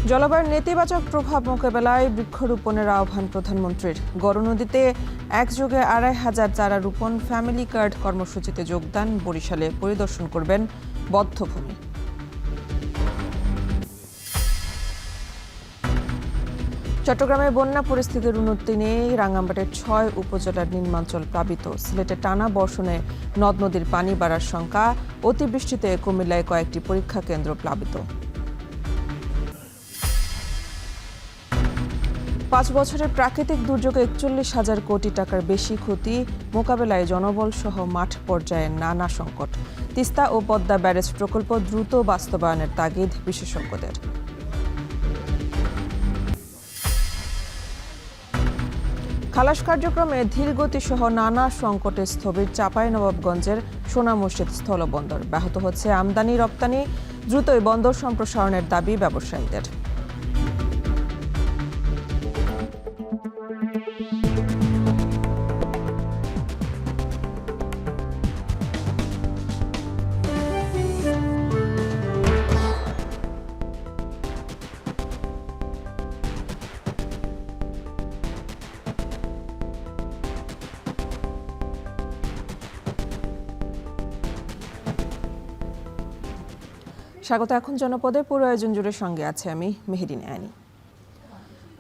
জলবায়ুর নেতিবাচক প্রভাব মোকাবেলায় বৃক্ষরোপণের আহ্বান প্রধানমন্ত্রীর। গড় নদীতে একযোগে ২৫০০ চারা রোপণ ফ্যামিলি কার্ড কর্মসূচিতে যোগদান। বরিশালে পরিদর্শন করবেন বধ্যভূমি। চট্টগ্রামে বন্যা পরিস্থিতির উন্নতি নেই। রাঙ্গামাটির ৬ উপজেলার নিম্নাঞ্চল প্লাবিত। সিলেটে টানা বর্ষণে নদ নদীর পানি বাড়ার শঙ্কা। অতিবৃষ্টিতে কুমিল্লায় কয়েকটি পরীক্ষা কেন্দ্র প্লাবিত। ৫ বছরের প্রাকৃতিক দুর্যোগে ৪১,০০০ কোটি টাকার বেশি ক্ষতি। মোকাবেলায় জনবল সহ মাঠ পর্যায়ে নানা সংকট। তিস্তা ও পদ্মা ব্যারেজ প্রকল্প দ্রুত বাস্তবায়নের তাগিদ বিশেষজ্ঞদের। খালাস কার্যক্রমে ধীরগতি সহ নানা সংকটে স্থবির চাঁপাইনবাবগঞ্জের সোনা মসজিদ স্থলবন্দর। ব্যাহত হচ্ছে আমদানি রপ্তানি। দ্রুতই বন্দর সম্প্রসারণের দাবি ব্যবসায়ীদের। স্বাগত। এখন জনপদে পুরো আয়োজন জুড়ে সঙ্গে আছে আমি মেহেরিন আনি।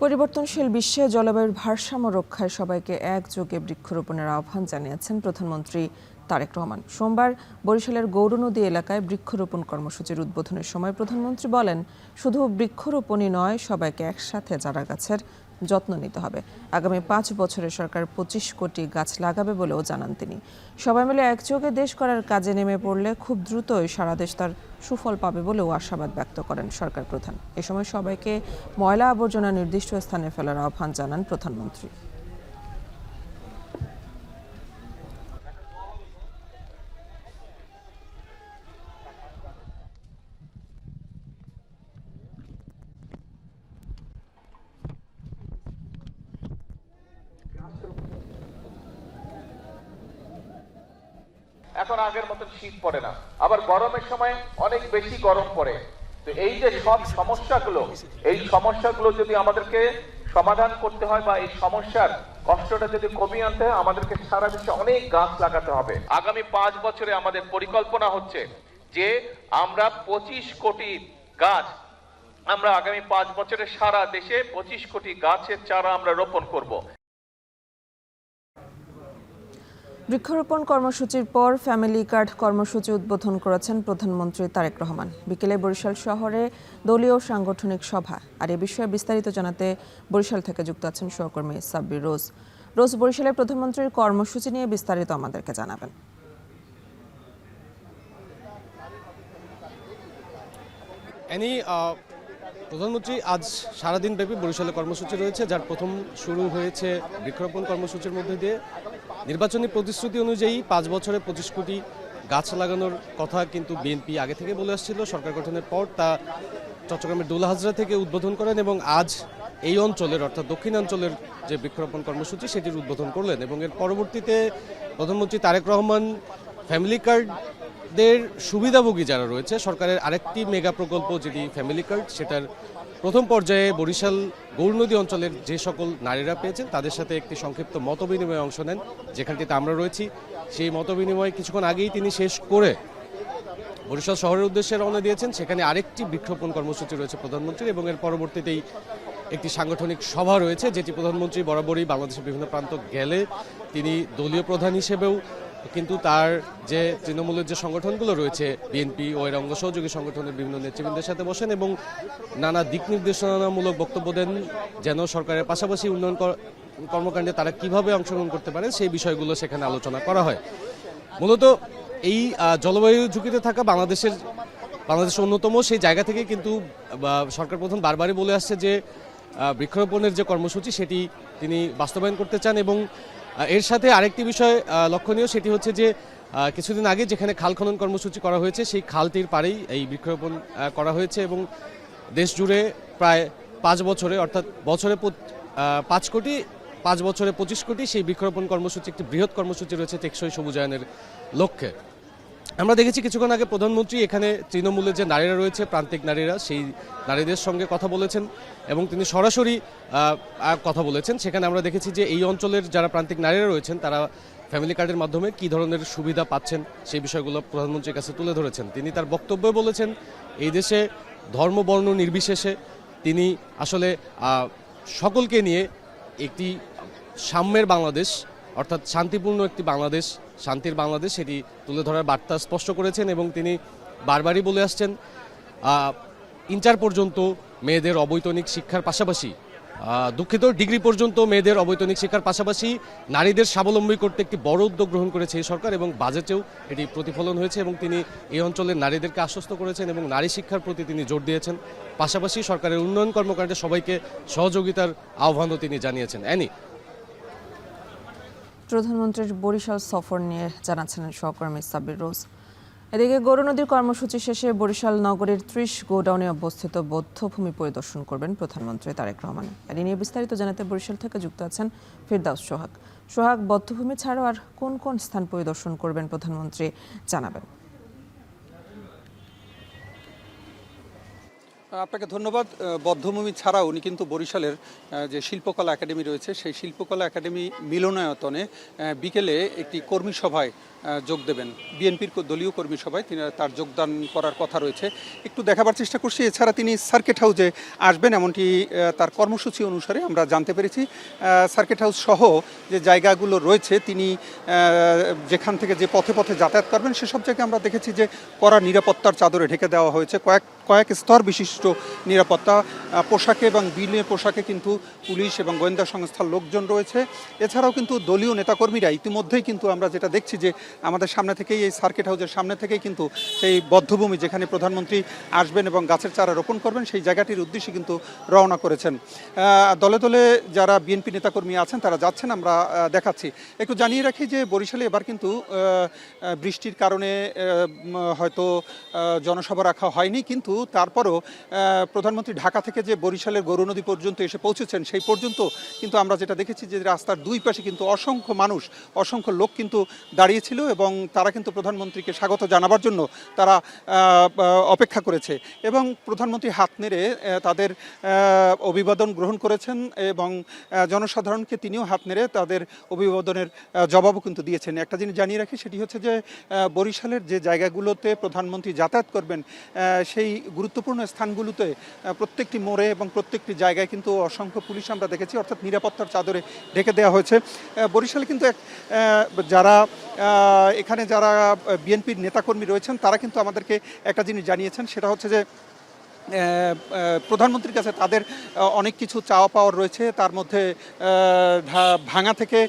পরিবর্তনশীল বিশ্বে জলবায়ুর ভারসাম্য রক্ষায় সবাইকে একযোগে বৃক্ষরোপণের আহ্বান জানিয়েছেন প্রধানমন্ত্রী তারেক রহমান। সোমবার বরিশালের গৌরনদী এলাকায় বৃক্ষরোপণ কর্মসূচির উদ্বোধনের সময় প্রধানমন্ত্রী বলেন, শুধু বৃক্ষরোপণই নয়, সবাইকে একসাথে চারা গাছের যত্ন নিতে হবে। আগামী ৫ বছরে সরকার ২৫ কোটি গাছ লাগাবে বলেও জানান তিনি। সবাই মিলে একযোগে দেশ করার কাজে নেমে পড়লে খুব দ্রুতই সারা দেশ তার সুফল পাবে বলেও আশাবাদ ব্যক্ত করেন সরকার প্রধান। এ সময় সবাইকে ময়লা আবর্জনা নির্দিষ্ট স্থানে ফেলার আহ্বান জানান প্রধানমন্ত্রী। এখন আগের মতন শীত পড়ে না, আবার গরমের সময় অনেক বেশি গরম পড়ে। তো এই যে সব সমস্যাগুলো যদি আমাদেরকে সমাধান করতে হয় বা এই সমস্যার কষ্টটা যদি কমিয়ে আনতে হয়, আমাদেরকে সারা বিশ্বে অনেক গাছ লাগাতে হবে। আগামী 5 বছরে আমাদের পরিকল্পনা হচ্ছে যে আমরা 25 কোটি গাছ, আমরা আগামী 5 বছরে সারা দেশে 25 কোটি গাছের চারা আমরা রোপণ করব। বৃক্ষরোপণ কর্মসূচির পর ফ্যামিলি কার্ড কর্মসূচি উদ্বোধন করেছেন প্রধানমন্ত্রী তারেক রহমান। বিকেলে বরিশাল শহরে দলীয় সাংগঠনিক সভা। আর এ বিষয়ে বিস্তারিত জানাতে বরিশাল থেকে যুক্ত আছেন সহকর্মী সাব্বির রোজ। রোজ, বরিশালে প্রধানমন্ত্রীর কর্মসূচি নিয়ে বিস্তারিত আমাদেরকে জানাবেন। প্রধানমন্ত্রী আজ সারাদিন ব্যাপী বরিশালে কর্মসূচি রয়েছে, যার প্রথম শুরু হয়েছে বৃক্ষরোপণ কর্মসূচির মধ্যে দিয়ে। নির্বাচনী প্রতিশ্রুতি অনুযায়ী 5 বছরে 25 কোটি গাছ লাগানোর কথা কিন্তু বিএনপি আগে থেকে বলে আসছিল। সরকার গঠনের পর তা চট্টগ্রামের ডৌলাহাজরা থেকে উদ্বোধন করেন এবং আজ এই অঞ্চলের অর্থাৎ দক্ষিণাঞ্চলের যে বৃক্ষরোপণ কর্মসূচি সেটির উদ্বোধন করলেন। এবং এর পরবর্তীতে প্রধানমন্ত্রী তারেক রহমান ফ্যামিলি কার্ডদের সুবিধাভোগী যারা রয়েছে, সরকারের আরেকটি মেগা প্রকল্প যেটি ফ্যামিলি কার্ড, সেটার প্রথম পর্যায়ে বরিশাল গৌরনদী অঞ্চলের যে সকল নারীরা পেয়েছেন তাদের সাথে একটি সংক্ষিপ্ত মতবিনিময়ে অংশ নেন, যেখানটিতে আমরা রয়েছি। সেই মতবিনিময় কিছুক্ষণ আগেই তিনি শেষ করে বরিশাল শহরের উদ্দেশ্যে রওনা দিয়েছেন। সেখানে আরেকটি বৃক্ষরোপণ কর্মসূচি রয়েছে প্রধানমন্ত্রীর, এবং এর পরবর্তীতেই একটি সাংগঠনিক সভা রয়েছে, যেটি প্রধানমন্ত্রী বরাবরই বাংলাদেশের বিভিন্ন প্রান্ত গেলে তিনি দলীয় প্রধান হিসেবেও, কিন্তু তার যে তৃণমূলের যে সংগঠনগুলো রয়েছে বিএনপি ও এর অঙ্গ সহযোগী সংগঠনের বিভিন্ন নেতৃবৃন্দের সাথে বসেন এবং নানা দিক নির্দেশনামূলক বক্তব্য দেন, যেন সরকারের পাশাপাশি উন্নয়ন কর্মকাণ্ডে তারা কিভাবে অংশগ্রহণ করতে পারেন সেই বিষয়গুলো সেখানে আলোচনা করা হয়। মূলত এই জলবায়ু ঝুঁকিতে থাকা বাংলাদেশের অন্যতম সেই জায়গা থেকে কিন্তু সরকার প্রধান বারবারই বলে আসছে যে বৃক্ষরোপণের যে কর্মসূচি সেটি তিনি বাস্তবায়ন করতে চান। এবং এর সাথে আরেকটি বিষয় লক্ষণীয়, সেটি হচ্ছে যে কিছুদিন আগে যেখানে খাল খনন কর্মসূচি করা হয়েছে সেই খালটির পাড়েই এই বৃক্ষরোপণ করা হয়েছে এবং দেশ জুড়ে প্রায় 5 বছরে অর্থাৎ বছরে 5 কোটি, 5 বছরে 25 কোটি সেই বৃক্ষরোপণ কর্মসূচি একটি বৃহৎ কর্মসূচি রয়েছে টেকসই সবুজায়নের লক্ষ্যে। আমরা দেখেছি কিছুক্ষণ আগে প্রধানমন্ত্রী এখানে তৃণমূলের যে নারীরা রয়েছে, প্রান্তিক নারীরা, সেই নারীদের সঙ্গে কথা বলেছেন এবং তিনি সরাসরি কথা বলেছেন। সেখানে আমরা দেখেছি যে এই অঞ্চলের যারা প্রান্তিক নারীরা রয়েছেন তারা ফ্যামিলি কার্ডের মাধ্যমে কী ধরনের সুবিধা পাচ্ছেন সেই বিষয়গুলো প্রধানমন্ত্রীর কাছে তুলে ধরেছেন। তিনি তার বক্তব্যে বলেছেন এই দেশে ধর্ম বর্ণ নির্বিশেষে তিনি আসলে সকলকে নিয়ে একটি সাম্যের বাংলাদেশ, অর্থাৎ শান্তিপূর্ণ একটি বাংলাদেশ, শান্তির বাংলাদেশ, সেটি তুলে ধরার বার্তা স্পষ্ট করেছেন এবং তিনি বারবারই বলে আসছেন ইন্টার পর্যন্ত মেয়েদের অবৈতনিক শিক্ষার পাশাপাশি দুঃখিত ডিগ্রি পর্যন্ত মেয়েদের অবৈতনিক শিক্ষার পাশাপাশি নারীদের স্বাবলম্বী করতে একটি বড় উদ্যোগ গ্রহণ করেছে এই সরকার এবং বাজেটেও এটি প্রতিফলন হয়েছে এবং তিনি এই অঞ্চলের নারীদেরকে আশ্বস্ত করেছেন এবং নারী শিক্ষার প্রতি তিনি জোর দিয়েছেন। পাশাপাশি সরকারের উন্নয়ন কর্মকাণ্ডে সবাইকে সহযোগিতার আহ্বানও তিনি জানিয়েছেন। অ্যানি, প্রধানমন্ত্রীর বরিশাল সফর নিয়ে জানাচ্ছেন সহকর্মী সাব্বির রোজ। এদিকে গৌর নদীর কর্মসূচি শেষে বরিশাল নগরীর ৩০ গোডাউনে অবস্থিত বধ্যভূমি পরিদর্শন করবেন প্রধানমন্ত্রী তারেক রহমান। এ নিয়ে বিস্তারিত জানাতে বরিশাল থেকে যুক্ত আছেন ফিরদাউস সোহাগ। সোহাগ, বধ্যভূমি ছাড়াও আর কোন কোন স্থান পরিদর্শন করবেন প্রধানমন্ত্রী জানাবেন? আপনাকে ধন্যবাদ। বধ্যভূমি ছাড়াও উনি কিন্তু বরিশালের যে শিল্পকলা একাডেমি রয়েছে সেই শিল্পকলা একাডেমি মিলনায়তনে বিকেলে একটি কর্মী সভায় যোগ দেবেন। বিএনপির দলীয় কর্মী সভায় তিনি তার যোগদান করার কথা রয়েছে। একটু দেখাবার চেষ্টা করছি। এছাড়া তিনি সার্কিট হাউসে আসবেন এমনটি তার কর্মসূচি অনুসারে আমরা জানতে পেরেছি। সার্কিট হাউস সহ যে জায়গাগুলো রয়েছে তিনি যেখান থেকে যে পথে পথে যাতায়াত করবেন সেসব জায়গায় আমরা দেখেছি যে কড়া নিরাপত্তার চাদরে ঢেকে দেওয়া হয়েছে। কয়েক স্তর বিশিষ্ট নিরাপত্তা, পোশাকে এবং বিনা পোশাকে কিন্তু পুলিশ এবং গোয়েন্দা সংস্থার লোকজন রয়েছে। এছাড়াও কিন্তু দলীয় নেতাকর্মীরা ইতিমধ্যেই কিন্তু আমরা যেটা দেখছি যে আমাদের সামনে থেকেই এই সার্কিট হাউসের সামনে থেকেই কিন্তু সেই বধ্যভূমি যেখানে প্রধানমন্ত্রী আসবেন এবং গাছের চারা রোপণ করবেন সেই জায়গাটির উদ্দেশ্যে কিন্তু রওনা করেছেন। দলে দলে যারা বিএনপি নেতাকর্মী আছেন তারা যাচ্ছেন, আমরা দেখাচ্ছি। একটু জানিয়ে রাখি যে বরিশালে এবার কিন্তু বৃষ্টির কারণে হয়তো জনসভা রাখা হয়নি, কিন্তু তারপরও প্রধানমন্ত্রী ঢাকা থেকে যে বরিশালের গৌর নদী পর্যন্ত এসে পৌঁছেছেন সেই পর্যন্ত কিন্তু আমরা যেটা দেখেছি যে রাস্তার দুই পাশে কিন্তু অসংখ্য মানুষ, অসংখ্য লোক কিন্তু দাঁড়িয়েছিল এবং তারা কিন্তু প্রধানমন্ত্রীকে স্বাগত জানাবার জন্য তারা অপেক্ষা করেছে এবং প্রধানমন্ত্রী হাত নেড়ে তাদের অভিবাদন গ্রহণ করেছেন এবং জনসাধারণকে তিনিও হাত নেড়ে তাদের অভিবাদনের জবাবও কিন্তু দিয়েছেন। একটা জিনিস জানিয়ে রাখি, সেটি হচ্ছে যে বরিশালের যে জায়গাগুলোতে প্রধানমন্ত্রী যাতায়াত করবেন সেই গুরুত্বপূর্ণ স্থানগুলোতে প্রত্যেকটি মোড়ে এবং প্রত্যেকটি জায়গায় কিন্তু অসংখ্য পুলিশ আমরা দেখেছি, অর্থাৎ নিরাপত্তার চাদরে ঢেকে দেওয়া হয়েছে। বরিশালে কিন্তু এখানে যারা বিএনপির নেতাকর্মী রয়েছেন তারা কিন্তু আমাদেরকে একটা জিনিস জানিয়েছেন, সেটা হচ্ছে যে প্রধানমন্ত্রীর কাছে তাদের অনেক কিছু চাওয়া পাওয়ার রয়েছে। তার মধ্যে ভাঙা থেকে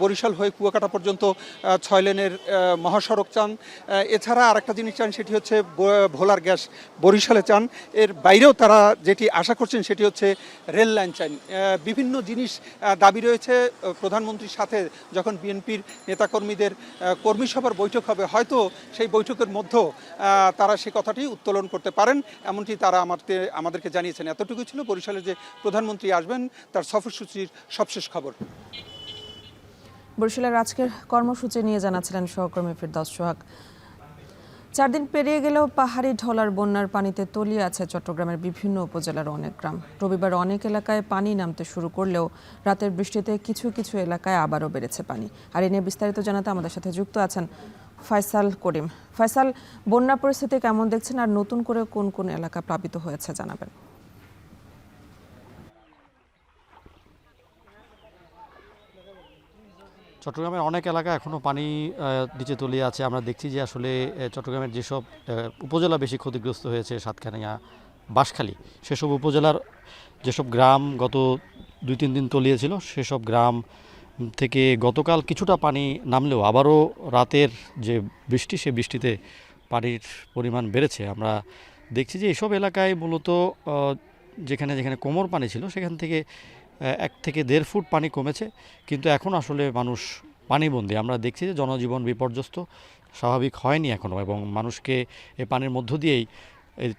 বরিশাল হয়ে কুয়াকাটা পর্যন্ত 6 লেনের মহাসড়ক চান। এছাড়া আরেকটা জিনিস চান, সেটি হচ্ছে ভোলার গ্যাস বরিশালে চান। এর বাইরেও তারা যেটি আশা করছেন সেটি হচ্ছে রেল লাইন চান। বিভিন্ন জিনিস দাবি রয়েছে। প্রধানমন্ত্রীর সাথে যখন বিএনপির নেতাকর্মীদের কর্মী সভার বৈঠক হবে, হয়তো সেই বৈঠকের মধ্যেও তারা সে কথাটি উত্তোলন করতে পারেন, এমনটি তারা আমাদেরকে জানিয়েছেন। এতটুকু ছিল বরিশালে যে প্রধানমন্ত্রী আসবেন তার সফরসূচির সবশেষ খবর। বরিশালের আজকের কর্মসূচি নিয়ে জানাচ্ছিলেন সহকর্মী ফিরদাউস সোহাগ। 4 দিন পেরিয়ে গেলেও পাহাড়ি ঢলার বন্যার পানিতে তলিয়ে আছে চট্টগ্রামের বিভিন্ন উপজেলার অনেক গ্রাম। রবিবার অনেক এলাকায় পানি নামতে শুরু করলেও রাতের বৃষ্টিতে কিছু কিছু এলাকায় আবারও বেড়েছে পানি। আর এ নিয়ে বিস্তারিত জানাতে আমাদের সাথে যুক্ত আছেন ফয়সাল করিম। ফয়সাল, বন্যা পরিস্থিতি কেমন দেখছেন আর নতুন করে কোন কোন এলাকা প্লাবিত হয়েছে জানাবেন? চট্টগ্রামের অনেক এলাকা এখনও পানি নিচে তলিয়ে আছে। আমরা দেখছি যে আসলে চট্টগ্রামের যেসব উপজেলা বেশি ক্ষতিগ্রস্ত হয়েছে, সাতকানিয়া, বাঁশখালী, সেসব উপজেলার যেসব গ্রাম গত 2-3 দিন তলিয়েছিল সেসব গ্রাম থেকে গতকাল কিছুটা পানি নামলেও আবারও রাতের যে বৃষ্টি, সে বৃষ্টিতে পানির পরিমাণ বেড়েছে। আমরা দেখছি যে এসব এলাকায় মূলত যেখানে যেখানে কোমর পানি ছিল সেখান থেকে 1 থেকে 1.5 ফুট পানি কমেছে, কিন্তু এখন আসলে মানুষ পানিবন্দী। আমরা দেখছি যে জনজীবন বিপর্যস্ত, স্বাভাবিক হয়নি এখনও এবং মানুষকে এই পানির মধ্য দিয়েই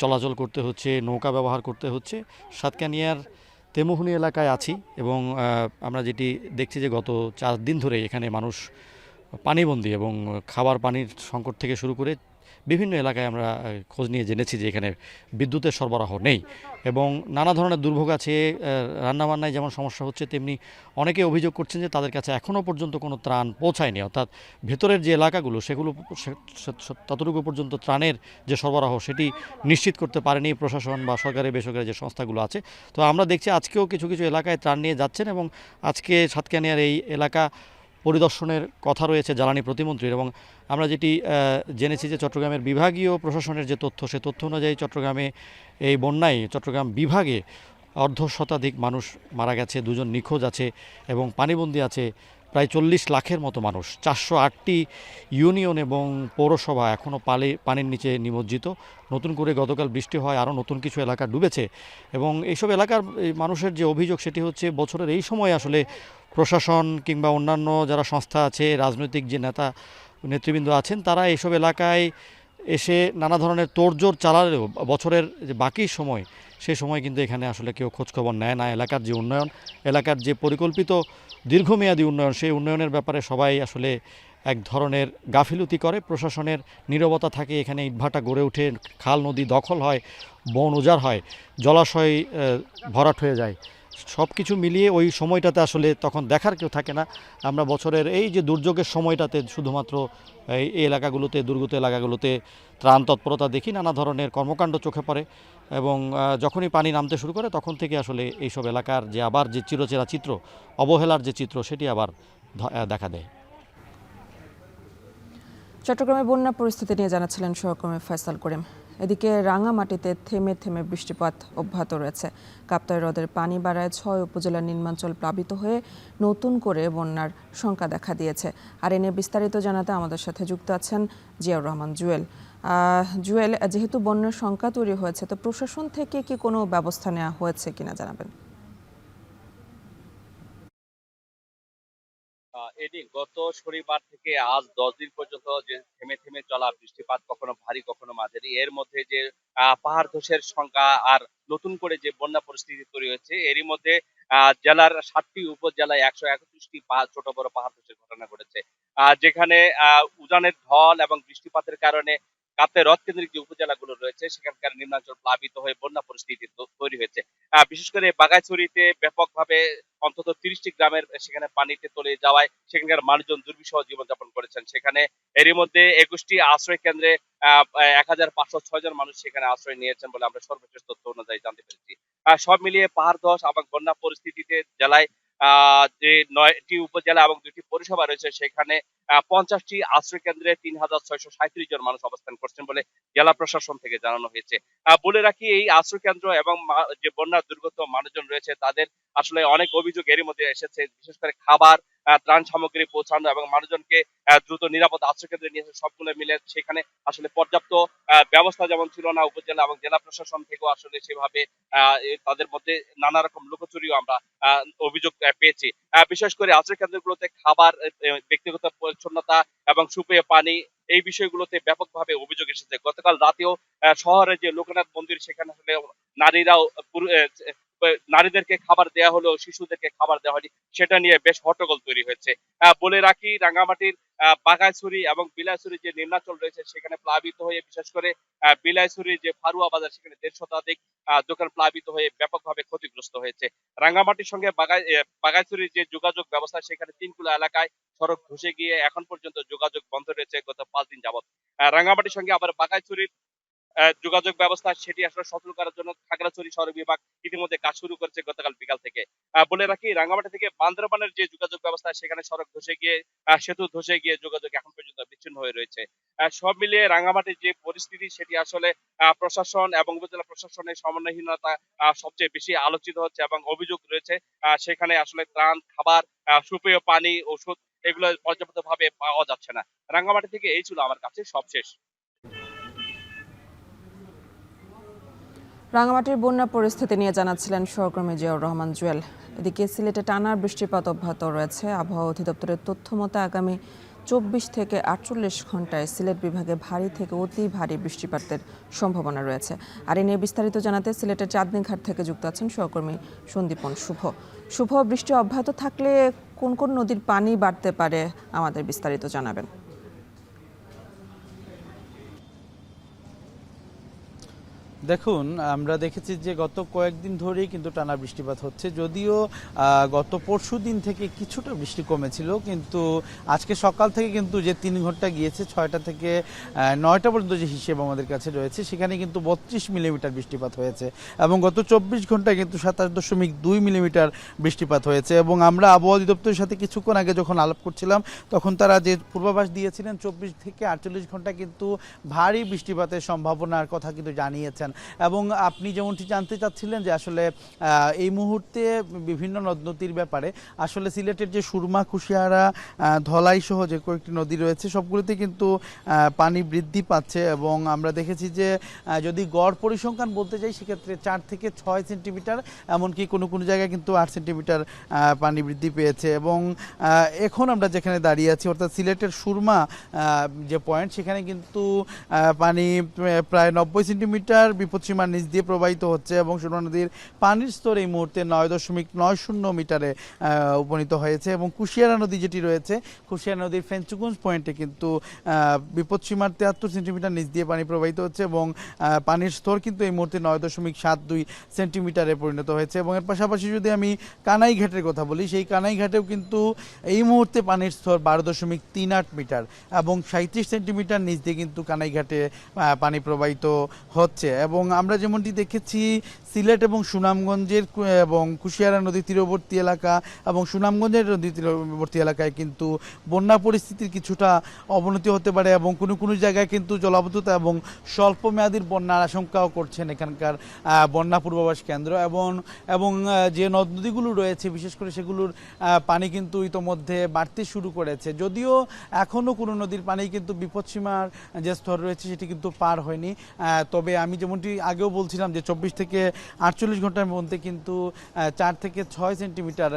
চলাচল করতে হচ্ছে, নৌকা ব্যবহার করতে হচ্ছে। সাতকানিয়ার তেমুহুনি এলাকায় আছি এবং আমরা যেটি দেখছি যে গত 4 দিন ধরে এখানে মানুষ পানিবন্দী এবং খাবার পানির সংকট থেকে শুরু করে বিভিন্ন এলাকায় আমরা খোঁজ নিয়ে জেনেছি যে এখানে বিদ্যুতের সরবরাহ নেই এবং নানা ধরনের দুর্ভোগ আছে। রান্নাবান্নায় যেমন সমস্যা হচ্ছে, তেমনি অনেকে অভিযোগ করছেন যে তাদের কাছে এখনও পর্যন্ত কোনো ত্রাণ পৌঁছায়নি, অর্থাৎ ভেতরের যে এলাকাগুলো সেগুলো ততটুকু পর্যন্ত ত্রাণের যে সরবরাহ সেটি নিশ্চিত করতে পারেনি প্রশাসন বা সরকারি বেসরকারি যে সংস্থাগুলো আছে। তো আমরা দেখছি আজকেও কিছু কিছু এলাকায় ত্রাণ নিয়ে যাচ্ছেন এবং আজকে সাতকানিয়ার এই এলাকা পরিদর্শনের কথা রয়েছে জ্বালানি প্রতিমন্ত্রীর। এবং আমরা যেটি জেনেছি যে চট্টগ্রামের বিভাগীয় প্রশাসনের যে তথ্য, সে তথ্য অনুযায়ী চট্টগ্রামে এই বন্যায় চট্টগ্রাম বিভাগে অর্ধশতাধিক মানুষ মারা গেছে, 2 জন নিখোঁজ আছে এবং পানিবন্দী আছে প্রায় 40 লাখের মতো মানুষ। 408টি ইউনিয়ন এবং পৌরসভা এখনও পানির নিচে নিমজ্জিত। নতুন করে গতকাল বৃষ্টি হয়, আরও নতুন কিছু এলাকা ডুবেছে এবং এইসব এলাকার মানুষের যে অভিযোগ সেটি হচ্ছে বছরের এই সময় আসলে প্রশাসন কিংবা অন্যান্য যারা সংস্থা আছে, রাজনৈতিক যে নেতৃবৃন্দ আছেন, তারা এইসব এলাকায় এসে নানা ধরনের তোড়জোড় চালালেও বছরের যে বাকি সময়, সে সময় কিন্তু এখানে আসলে কেউ খোঁজখবর নেয় না। এলাকার যে উন্নয়ন, এলাকার যে পরিকল্পিত দীর্ঘমেয়াদী উন্নয়ন, সেই উন্নয়নের ব্যাপারে সবাই আসলে এক ধরনের গাফিলতি করে। প্রশাসনের নীরবতা থাকে, এখানে ইটভাটা গড়ে ওঠে, খাল নদী দখল হয়, বন উজাড় হয়, জলাশয় ভরাট হয়ে যায়। সব কিছু মিলিয়ে ওই সময়টাতে আসলে তখন দেখার কেউ থাকে না। আমরা বছরের এই যে দুর্যোগের সময়টাতে শুধুমাত্র এই এলাকাগুলোতে, দুর্গত এলাকাগুলোতে ত্রাণ তৎপরতা দেখি, নানা ধরনের কর্মকাণ্ড চোখে পড়ে এবং যখনই পানি নামতে শুরু করে তখন থেকে আসলে এইসব এলাকার যে আবার যে চিরচেরা চিত্র, অবহেলার যে চিত্র, সেটি আবার দেখা দেয়। চট্টগ্রামে বন্যা পরিস্থিতি নিয়ে জানাচ্ছিলেন সহকর্মী ফয়সাল করিম। এদিকে রাঙামাটিতে থেমে থেমে বৃষ্টিপাত অব্যাহত রয়েছে। কাপ্তাই হ্রদের পানি বাড়ায় 6 উপজেলার নিম্নাঞ্চল প্লাবিত হয়ে নতুন করে বন্যার শঙ্কা দেখা দিয়েছে। আর এ নিয়ে বিস্তারিত জানাতে আমাদের সাথে যুক্ত আছেন জিয়াউর রহমান জুয়েল। জুয়েল, যেহেতু বন্যার শঙ্কা তৈরি হয়েছে, তো প্রশাসন থেকে কি কোনো ব্যবস্থা নেওয়া হয়েছে কিনা জানাবেন? এদিন গত শনিবার থেকে আজ 10 দিন পর্যন্ত যে থেমে থেমে চলা বৃষ্টিপাত, কখনো ভারী কখনো মাঝারি, এর মধ্যে যে পাহাড় ধসের সংখ্যা আর নতুন করে যে বন্যা পরিস্থিতি তৈরি হয়েছে, এরই মধ্যে জেলার 7টি উপজেলায় 131টি ছোট বড় পাহাড় ধসের ঘটনা ঘটেছে। যেখানে উজানের ঢল এবং বৃষ্টিপাতের কারণে কাপ্তাই হ্রদ কেন্দ্রিক যে উপজেলাগুলো রয়েছে সেখানকার নিম্নাঞ্চল প্লাবিত হয়ে বন্যা পরিস্থিতি তৈরি হয়েছে। বিশেষ করে বাগাইছড়িতে ব্যাপকভাবে অন্তত 30টি গ্রামের সেখানে পানিতে তলিয়ে যাওয়ায় সেখানকার মানুষজন দুর্বিষহ জীবনযাপন করেছেন। সেখানে এরই মধ্যে 21টি আশ্রয় কেন্দ্রে 1506 জন মানুষ সেখানে আশ্রয় নিয়েছেন বলে আমরা সর্বশেষ তথ্য অনুযায়ী জানতে পেরেছি। সব মিলিয়ে পাহাড় ধস এবং বন্যা পরিস্থিতিতে জেলায় যে 9টি উপজেলা এবং 2টি পৌরসভা রয়েছে সেখানে 50টি আশ্রয় কেন্দ্রে 3637 জন মানুষ অবস্থান করছেন বলে জেলা প্রশাসন থেকে জানানো হয়েছে। বলে রাখি, এই আশ্রয় কেন্দ্র এবং যে বন্যা দুর্গত মানুষজন রয়েছে তাদের আসলে অনেক অভিযোগ এরই মধ্যে এসেছে, বিশেষ করে খাবার, ত্রাণ সামগ্রী পৌঁছানো এবং মানুষজনকে দ্রুত নিরাপদ আশ্রয় কেন্দ্রে নিয়ে সবগুলো মিলে সেখানে আসলে পর্যাপ্ত ব্যবস্থা যেমন ছিল না উপজেলা এবং জেলা প্রশাসন থেকেও আসলে সেভাবে তাদের মধ্যে নানা রকম লুকোচুরিও আমরা অভিযোগ পেয়েছি। বিশেষ করে আশ্রয় কেন্দ্রগুলোতে খাবার, ব্যক্তিগত পরিচ্ছন্নতা এবং সুপেয় পানি, এই বিষয়গুলোতে ব্যাপকভাবে অভিযোগ এসেছে। গতকাল রাতেও শহরে যে লোকনাথ মন্দির, সেখানে আসলে নারীরাও নারীদেরকে খাবার দেওয়া হলো, শিশুদেরকে খাবার দেওয়া হয়নি, সেটা নিয়ে বেশ হট্টগোল তৈরি হয়েছে। বলে রাখি, রাঙ্গামাটির বাঘাইছড়ি এবং বিলাইছড়ি যে নিম্নাঞ্চল রয়েছে সেখানে প্লাবিত হয়ে, বিশেষ করে বিলাইছড়ি যে ফারুয়া বাজার, সেখানে 150 শতাধিক দোকান প্লাবিত হয়ে ব্যাপকভাবে ক্ষতিগ্রস্ত হয়েছে। রাঙ্গামাটির সঙ্গে বাঘাইছড়ির যে যোগাযোগ ব্যবস্থা, সেখানে 3 কিলো এলাকায় সড়ক ধসে গিয়ে এখন পর্যন্ত যোগাযোগ বন্ধ রয়েছে গত 5 দিন যাবত। রাঙ্গামাটির সঙ্গে আবার বাঘাইছড়ির যোগাযোগ ব্যবস্থা সেটি আসলে সচল করার জন্য খাগড়াছড়ি শহর বিভাগ ইতিমধ্যে কাজ শুরু করেছে গতকাল বিকাল থেকে। বলে রাখি, রাঙ্গামাটি থেকে বান্দরবানের যে যোগাযোগ ব্যবস্থা, সেখানে সড়ক ধসে গিয়ে, সেতু ধসে গিয়ে যোগাযোগ এখন পর্যন্ত বিচ্ছিন্ন হয়ে রয়েছে। সব মিলিয়ে রাঙ্গামাটির যে পরিস্থিতি সেটি আসলে প্রশাসন এবং উপজেলা প্রশাসনের সমন্বয়হীনতা সবচেয়ে বেশি আলোচিত হচ্ছে এবং অভিযোগ রয়েছে সেখানে আসলে ত্রাণ, খাবার, সুপেয় পানি, ওষুধ এগুলো পর্যাপ্ত ভাবে পাওয়া যাচ্ছে না। রাঙ্গামাটি থেকে এই ছিল আমার কাছে সবশেষ। রাঙামাটির বন্যা পরিস্থিতি নিয়ে জানাচ্ছিলেন সহকর্মী জিয়াউর রহমান জুয়েল। এদিকে সিলেটে টানা বৃষ্টিপাত অব্যাহত রয়েছে। আবহাওয়া অধিদপ্তরের তথ্য মতে আগামী 24 থেকে 48 ঘন্টায় সিলেট বিভাগে ভারী থেকে অতি ভারী বৃষ্টিপাতের সম্ভাবনা রয়েছে। আর এ নিয়ে বিস্তারিত জানাতে সিলেটের চাঁদনীঘাট থেকে যুক্ত আছেন সহকর্মী সন্দীপন শুভ। বৃষ্টি অব্যাহত থাকলে কোন কোন নদীর পানি বাড়তে পারে আমাদের বিস্তারিত জানাবেন। দেখুন, আমরা দেখেছি যে গত কয়েকদিন ধরেই কিন্তু টানা বৃষ্টিপাত হচ্ছে। যদিও গত পরশু দিন থেকে কিছুটা বৃষ্টি কমেছিল, কিন্তু আজকে সকাল থেকে কিন্তু যে 3 ঘন্টা গিয়েছে 6টা থেকে 9টা পর্যন্ত যে হিসেব আমাদের কাছে রয়েছে, সেখানে কিন্তু 32 মিলিমিটার বৃষ্টিপাত হয়েছে এবং গত 24 ঘন্টায় কিন্তু 27.2 মিলিমিটার বৃষ্টিপাত হয়েছে। এবং আমরা আবহাওয়া অধিদপ্তরের সাথে কিছুক্ষণ আগে যখন আলাপ করছিলাম, তখন তারা যে পূর্বাভাস দিয়েছিলেন 24 থেকে 48 ঘন্টা কিন্তু ভারী বৃষ্টিপাতের সম্ভাবনার কথা কিন্তু জানিয়েছেন। এবং আপনি যেমনটি জানতে চাচ্ছিলেন যে আসলে এই মুহূর্তে বিভিন্ন নদ নদীর ব্যাপারে, আসলে সিলেটের যে সুরমা, কুশিয়ারা, ধলাই সহ যে কয়েকটি নদী রয়েছে, সবগুলোতে কিন্তু পানি বৃদ্ধি পাচ্ছে। এবং আমরা দেখেছি যে যদি গড় পরিসংখ্যান বলতে যাই, সেক্ষেত্রে 4 থেকে 6 সেন্টিমিটার, এমনকি কোনো কোনো জায়গায় কিন্তু 8 সেন্টিমিটার পানি বৃদ্ধি পেয়েছে। এবং এখন আমরা যেখানে দাঁড়িয়ে আছি, অর্থাৎ সিলেটের সুরমা যে পয়েন্ট, সেখানে কিন্তু পানি প্রায় 90 সেন্টিমিটার বিপদসীমার নিচ দিয়ে প্রবাহিত হচ্ছে এবং সুরমা নদীর পানির স্তর এই মুহূর্তে 9.90 মিটারে উপনীত হয়েছে। এবং কুশিয়ারা নদী যেটি রয়েছে, কুশিয়ারা নদীর ফেঞ্চুগঞ্জ পয়েন্টে কিন্তু বিপদসীমার 73 সেন্টিমিটার নিচ দিয়ে পানি প্রবাহিত হচ্ছে এবং পানির স্তর কিন্তু এই মুহূর্তে 9.72 সেন্টিমিটারে পরিণত হয়েছে। এবং এর পাশাপাশি যদি আমি কানাইঘাটের কথা বলি, সেই কানাইঘাটেও কিন্তু এই মুহূর্তে পানির স্তর 12.38 মিটার এবং 37 সেন্টিমিটার নিচ দিয়ে কিন্তু কানাইঘাটে পানি প্রবাহিত হচ্ছে। এবং আমরা যেমনটি দেখেছি, সিলেট এবং সুনামগঞ্জের এবং কুশিয়ারা নদী তীরবর্তী এলাকা এবং সুনামগঞ্জের নদী তীরবর্তী এলাকায় কিন্তু বন্যা পরিস্থিতির কিছুটা অবনতি হতে পারে এবং কোনো কোনো জায়গায় কিন্তু জলাবদ্ধতা এবং স্বল্প মেয়াদীর বন্যার আশঙ্কাও করছেন এখানকার বন্যা পূর্বাভাস কেন্দ্র। এবং যে নদ নদীগুলো রয়েছে, বিশেষ করে সেগুলোর পানি কিন্তু ইতোমধ্যে বাড়তে শুরু করেছে। যদিও এখনও কোনো নদীর পানি কিন্তু বিপদসীমার যে স্তর রয়েছে সেটি কিন্তু পার হয়নি, তবে আমি যেমনটি আগেও বলছিলাম যে 24 থেকে 48 ঘন্টার মধ্যে কিন্তু 4 থেকে 6 সেন্টিমিটার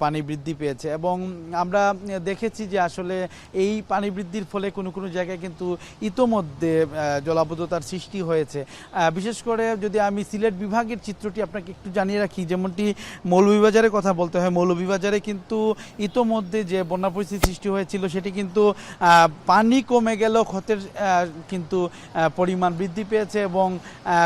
পানি বৃদ্ধি পেয়েছে। এবং আমরা দেখেছি যে আসলে এই পানি বৃদ্ধির ফলে কোনো কোনো জায়গায় কিন্তু ইতোমধ্যে জলাবদ্ধতার সৃষ্টি হয়েছে। বিশেষ করে যদি আমি সিলেট বিভাগের চিত্রটি আপনাকে একটু জানিয়ে রাখি, যেমনটি মৌলভীবাজারের কথা বলতে হয়, মৌলভীবাজারে কিন্তু ইতোমধ্যে যে বন্যা পরিস্থিতি সৃষ্টি হয়েছিল, সেটি কিন্তু পানি কমে গেলেও ক্ষতের কিন্তু পরিমাণ বৃদ্ধি পেয়েছে এবং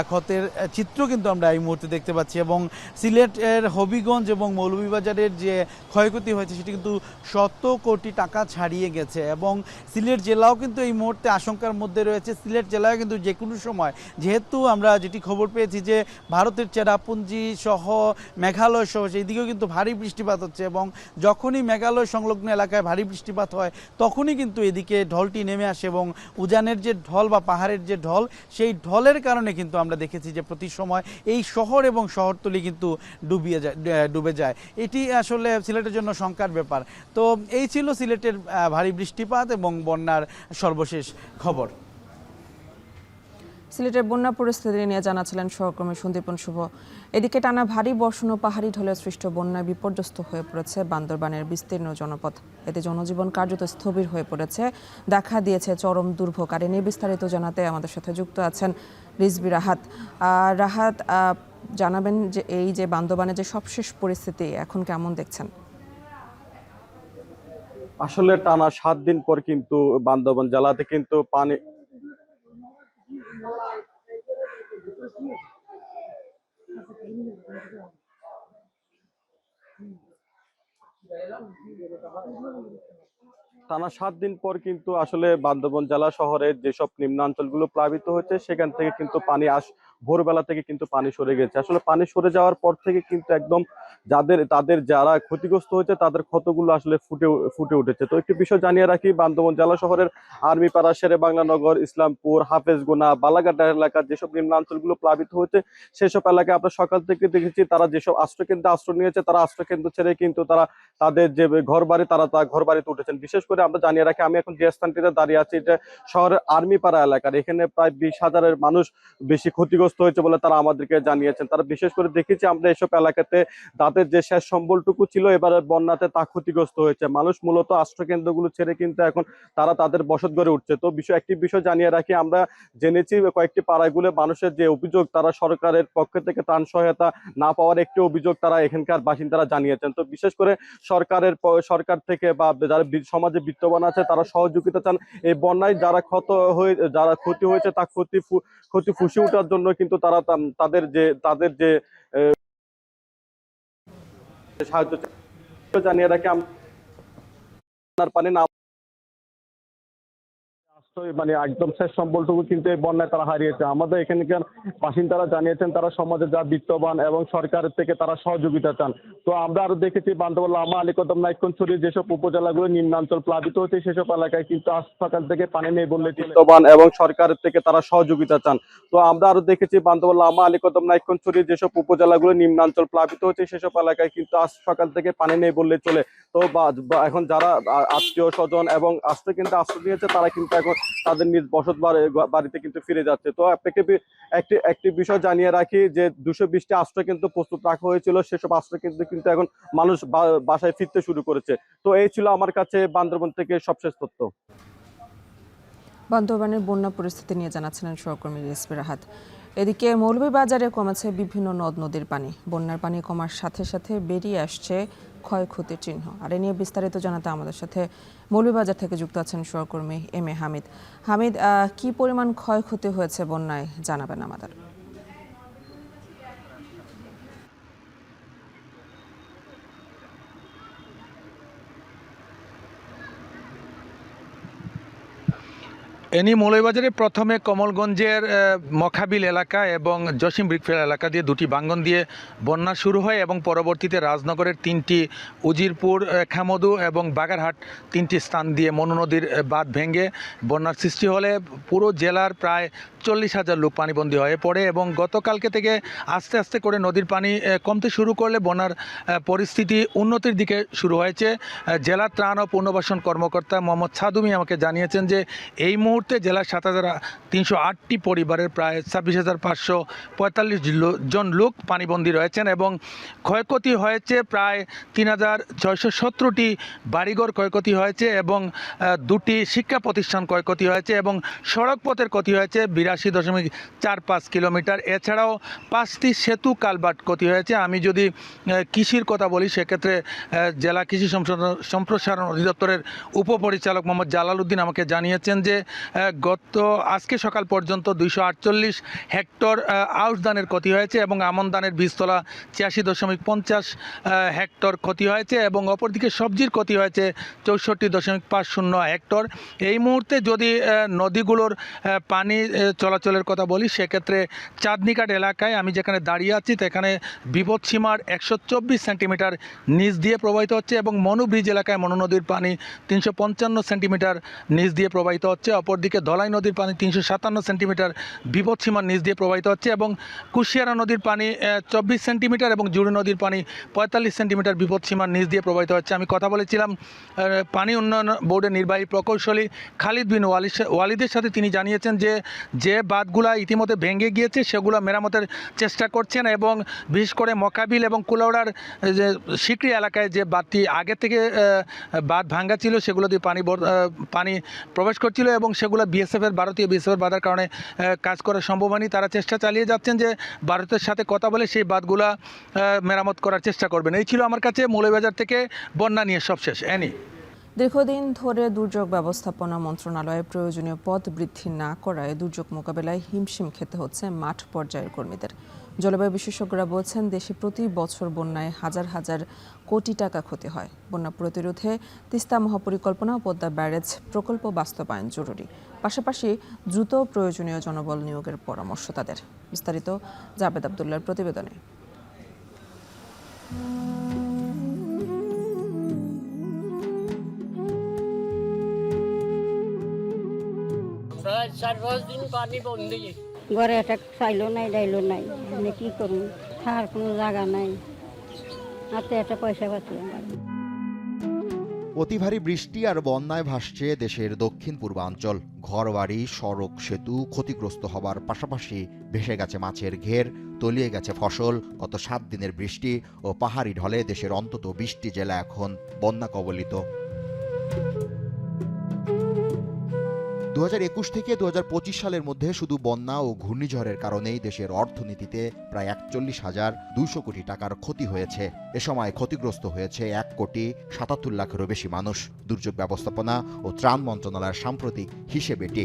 ক্ষতের চিত্র কিন্তু আমরা এই মুহূর্তে দেখতে পাচ্ছি। এবং সিলেটের হবিগঞ্জ এবং মৌলভীবাজারের যে ক্ষয়ক্ষতি হয়েছে, সেটি কিন্তু 100 কোটি টাকা ছাড়িয়ে গেছে। এবং সিলেট জেলাও কিন্তু এই মুহূর্তে আশঙ্কার মধ্যে রয়েছে। সিলেট জেলায় কিন্তু যে কোনো সময়, যেহেতু আমরা যেটি খবর পেয়েছি যে ভারতের চেরাপুঞ্জি সহ মেঘালয় সহ সেই দিকেও কিন্তু ভারী বৃষ্টিপাত হচ্ছে এবং যখনই মেঘালয় সংলগ্ন এলাকায় ভারী বৃষ্টিপাত হয়, তখনই কিন্তু এদিকে ঢলটি নেমে আসে এবং উজানের যে ঢল বা পাহাড়ের যে ঢল, সেই ঢলের কারণে কিন্তু আমরা দেখেছি যে প্রতি সময় এই শহর এবং শহরতলি কিন্তু ডুবে যায়। এটি আসলে সিলেটের জন্য শঙ্কার ব্যাপার। তো এই ছিল সিলেটের ভারী বৃষ্টিপাত এবং বন্যার সর্বশেষ খবর। সিলেটের বন্যা পরিস্থিতি নিয়ে জানাচ্ছিলেন সহকর্মী সন্দীপন শুভ। এদিকে টানা ভারী বর্ষণ ও পাহাড়ি ঢলে সৃষ্ট বন্যায় বিপর্যস্ত হয়ে পড়েছে বান্দরবানের বিস্তীর্ণ জনপদ। এতে জনজীবন কার্যত স্থবির হয়ে পড়েছে, দেখা দিয়েছে চরম দুর্ভোগ। আর এ নিয়ে বিস্তারিত জানাতে আমাদের সাথে যুক্ত আছেন রিজভী রাহাত। রাহাত, জানাবেন যে এই যে বান্দরবানের যে সবশেষ পরিস্থিতি এখন কেমন দেখছেন? আসলে টানা 7 দিন পর কিন্তু বান্দরবান জেলাতে কিন্তু পানি টানা 7 দিন পর কিন্তু আসলে বান্দরবান জেলা শহরের যেসব নিম্নাঞ্চলগুলো প্লাবিত হয়েছে, সেখান থেকে কিন্তু পানি ভোরবেলা থেকে কিন্তু পানি সরে গেছে। আসলে পানি সরে যাওয়ার পর থেকে কিন্তু একদম তাদের যারা ক্ষতিগ্রস্ত হয়েছে, তাদের ক্ষতগুলো আসলে ফুটে উঠেছে। তো একটি বিষয় জানিয়ে রাখি, বান্দরবান জেলা শহরের আর্মিপাড়া, শেরে বাংলানগর, ইসলামপুর, হাফেজগোনা, বালাঘাট এলাকার যেসব নিম্নাঞ্চলগুলো প্লাবিত হয়েছে, সেসব এলাকায় আমরা সকাল থেকে দেখেছি তারা যেসব আশ্রয়কেন্দ্রে আশ্রয় নিয়েছে, তারা আশ্রয়কেন্দ্র ছেড়ে কিন্তু তারা তাদের যে ঘর বাড়ি, তারা ঘর বাড়িতে উঠেছেন। বিশেষ করে আমরা জানিয়ে রাখি, আমি এখন যে স্থানটিতে দাঁড়িয়ে আছি, এটা শহরের আর্মিপাড়া এলাকার। এখানে প্রায় 20,000-এর মানুষ বেশি ক্ষতিগ্রস্ত হয়েছে বলে তারা আমাদেরকে জানিয়েছেন। তারা বিশেষ করে দেখেছি আমরা এসব এলাকাতে তাদের যে শেষ সম্বলটুকু ছিল এবারে বন্যাতে তা ক্ষতিগ্রস্ত হয়েছে। মানুষ মূলত আশ্রয়কেন্দ্রগুলো ছেড়ে কিন্তু এখন তারা তাদের বসত গড়ে উঠছে। তো একটি বিষয় জানিয়ে রাখি, আমরা জেনেছি কয়েকটি পাড়াগুলো মানুষের যে অভিযোগ, তারা সরকারের পক্ষ থেকে ত্রাণ সহায়তা না পাওয়ার একটি অভিযোগ তারা এখানকার বাসিন্দারা জানিয়েছেন। তো বিশেষ করে সরকার থেকে বা যারা সমাজে বিত্তবান আছে, তারা সহযোগিতা চান। এই বন্যায় যারা ক্ষতি হয়েছে তা ক্ষতি ফুসে ওঠার জন্য কিন্তু তারা তাদের যে সাহায্য জানিয়ে রাখে আপনার পানি না মানে একদম শেষ সম্বলটুকু কিন্তু এই বন্যায় তারা হারিয়েছে। আমাদের এখানকার বাসিন্দারা জানিয়েছেন তারা সমাজে যা বিত্তবান এবং সরকারের থেকে তারা সহযোগিতা চান। তো আমরা আরো দেখেছি বান্দরবান লামা আলীকদম নাইক্ষ্যংছড়ি যেসব উপজেলাগুলো নিম্নাঞ্চল প্লাবিত হচ্ছে সেসব এলাকায় কিন্তু আজ সকাল থেকে পানি নেই বললে বিত্তবান এবং সরকারের থেকে তারা সহযোগিতা চান। তো আমরা আরো দেখেছি বান্দরবান লামা আলীকদম নাইক্ষ্যংছড়ি যেসব উপজেলাগুলো নিম্নাঞ্চল প্লাবিত হচ্ছে সেসব এলাকায় কিন্তু আজ সকাল থেকে পানি নেই বললে চলে। তো এখন যারা আত্মীয় স্বজন এবং আশ্রয় নিয়েছে তারা কিন্তু এখন তাদের নিজ বসত বাড়িতে কিন্তু ফিরে যাচ্ছে। তো আপনাকে একটি বিষয় জানিয়ে রাখি যে 220টি আশ্রয় কিন্তু প্রস্তুত রাখা হয়েছিল, সেসব আশ্রয় কিন্তু এখন মানুষ বাসায় ফিরতে শুরু করেছে। তো এই ছিল আমার কাছে বান্দরবান থেকে সবশেষ তথ্য। বান্দরবানের বন্যা পরিস্থিতি নিয়ে জানাচ্ছিলেন সহকর্মী রেসপি রাহাত। এদিকে মৌলভীবাজারে কমেছে বিভিন্ন নদ নদীর পানি। বন্যার পানি কমার সাথে সাথে বেরিয়ে আসছে ক্ষয়ক্ষতির চিহ্ন। আর এ নিয়ে বিস্তারিত জানাতে আমাদের সাথে মৌলভীবাজার থেকে যুক্ত আছেন সহকর্মী এম এ হামিদ। হামিদ, কি পরিমাণ ক্ষয়ক্ষতি হয়েছে বন্যায় জানাবেন আমাদের। এনি মৌলভীবাজারে প্রথমে কমলগঞ্জের মখাবিল এলাকা এবং জসিম ব্রিকফিল্ড এলাকা দিয়ে দুটি বাঙ্গন দিয়ে বন্যা শুরু হয় এবং পরবর্তীতে রাজনগরের 3টি, উজিরপুর, খামদু এবং বাগেরহাট 3টি স্থান দিয়ে মনু নদীর বাঁধ ভেঙে বন্যার সৃষ্টি হলে পুরো জেলার প্রায় 40,000 লোক পানিবন্দী হয়ে পড়ে এবং গতকালকে থেকে আস্তে আস্তে করে নদীর পানি কমতে শুরু করলে বন্যার পরিস্থিতি উন্নতির দিকে শুরু হয়েছে। জেলা ত্রাণ ও পুনর্বাসন কর্মকর্তা মোহাম্মদ সাদুমি আমাকে জানিয়েছেন যে এই মুহূর্তে জেলার 7,308টি পরিবারের প্রায় 26,545 জন লোক পানিবন্দী রয়েছেন এবং ক্ষয়ক্ষতি হয়েছে প্রায় 3,617টি বাড়িঘর ক্ষয়ক্ষতি হয়েছে এবং 2টি শিক্ষা প্রতিষ্ঠান ক্ষয়ক্ষতি হয়েছে এবং সড়ক পথের ক্ষতি হয়েছে 82.45 কিলোমিটার। এছাড়াও 5টি সেতু কালভার্ট ক্ষতি হয়েছে। আমি যদি কৃষির কথা বলি সেক্ষেত্রে জেলা কৃষি সম্প্রসারণ অধিদপ্তরের উপপরিচালক মোহাম্মদ জালাল উদ্দিন আমাকে জানিয়েছেন যে আজকে সকাল পর্যন্ত 248 হেক্টর আউশ ধানের ক্ষতি হয়েছে এবং আমন ধানের বীজতলা 86.50 হেক্টর ক্ষতি হয়েছে এবং অপরদিকে সবজির ক্ষতি হয়েছে 64.50 হেক্টর। এই মুহূর্তে যদি নদীগুলোর পানি চলাচলের কথা বলি সেক্ষেত্রে চাঁদনীঘাট এলাকায় আমি যেখানে দাঁড়িয়ে আছি সেখানে বিপদসীমার 124 সেন্টিমিটার নিচ দিয়ে প্রবাহিত হচ্ছে এবং মনু ব্রিজ এলাকায় মনু নদীর পানি 355 সেন্টিমিটার নিচ দিয়ে প্রবাহিত হচ্ছে। অপরদিকে ধলাই নদীর পানি 357 সেন্টিমিটার বিপদসীমার নিচ দিয়ে প্রবাহিত হচ্ছে এবং কুশিয়ারা নদীর পানি 24 সেন্টিমিটার এবং জুড়ি নদীর পানি 45 সেন্টিমিটার বিপদসীমার নিচ দিয়ে প্রবাহিত হচ্ছে। আমি কথা বলেছিলাম পানি উন্নয়ন বোর্ডের নির্বাহী প্রকৌশলী খালিদ বিন ওয়ালিদের সাথে। তিনি জানিয়েছেন যে বাঁধগুলা ইতিমধ্যে ভেঙে গিয়েছে সেগুলো মেরামতের চেষ্টা করছেন এবং বিশেষ করে মকাবিল এবং কুলাউড়ার যে সিকরি এলাকায় যে বাঁধটি আগে থেকে বাঁধ ভাঙ্গা ছিল সেগুলো দিয়ে পানি প্রবেশ করছিল এবং সেগুলো ভারতীয় বিএসএফের বাধার কারণে কাজ করা সম্ভব হয়নি। তারা চেষ্টা চালিয়ে যাচ্ছেন যে ভারতের সাথে কথা বলে সেই বাঁধগুলা মেরামত করার চেষ্টা করবেন। এই ছিল আমার কাছে মৌলভীবাজার থেকে বন্যা নিয়ে সবশেষ। এনি দীর্ঘদিন ধরে দুর্যোগ ব্যবস্থাপনা মন্ত্রণালয়ে প্রয়োজনীয় পদ বৃদ্ধি না করায় দুর্যোগ মোকাবেলায় হিমশিম খেতে হচ্ছে মাঠ পর্যায়ের কর্মীদের। জলবায়ু বিশেষজ্ঞরা বলছেন দেশে প্রতি বছর বন্যায় হাজার হাজার কোটি টাকা ক্ষতি হয়। বন্যা প্রতিরোধে তিস্তা মহাপরিকল্পনা ও পদ্মা ব্যারেজ প্রকল্প বাস্তবায়ন জরুরি। পাশাপাশি দ্রুত প্রয়োজনীয় জনবল নিয়োগের পরামর্শ তাদের। বিস্তারিত জাবেদ আবদুল্লাহর প্রতিবেদনে। ঘরে একটা চাইলো নাই ডাইলো নাই, আমি কি করুন, থাকার কোনো জায়গা নাই, হাতে একটা পয়সা পাচ্ছি। অতি ভারী বৃষ্টি আর বন্যায় ভাসছে দেশের দক্ষিণ পূর্বাঞ্চল। ঘরবাড়ি, সড়ক, সেতু ক্ষতিগ্রস্ত হবার পাশাপাশি ভেসে গেছে মাছের ঘের, তলিয়ে গেছে ফসল। গত 7 দিনের বৃষ্টি ও পাহাড়ি ঢলে দেশের অন্তত 20টি জেলা এখন বন্যা কবলিত। 2021 থেকে 2025 সালের মধ্যে শুধু বন্যা ও ঘূর্ণিঝড়ের কারণেই দেশের অর্থনীতিতে প্রায় 41,200 কোটি টাকার ক্ষতি হয়েছে। এ সময় ক্ষতিগ্রস্ত হয়েছে 1,77 লাখেরও বেশি মানুষ। দুর্যোগ ব্যবস্থাপনা ও ত্রাণ মন্ত্রণালয়ের সাম্প্রতিক হিসেব এটি।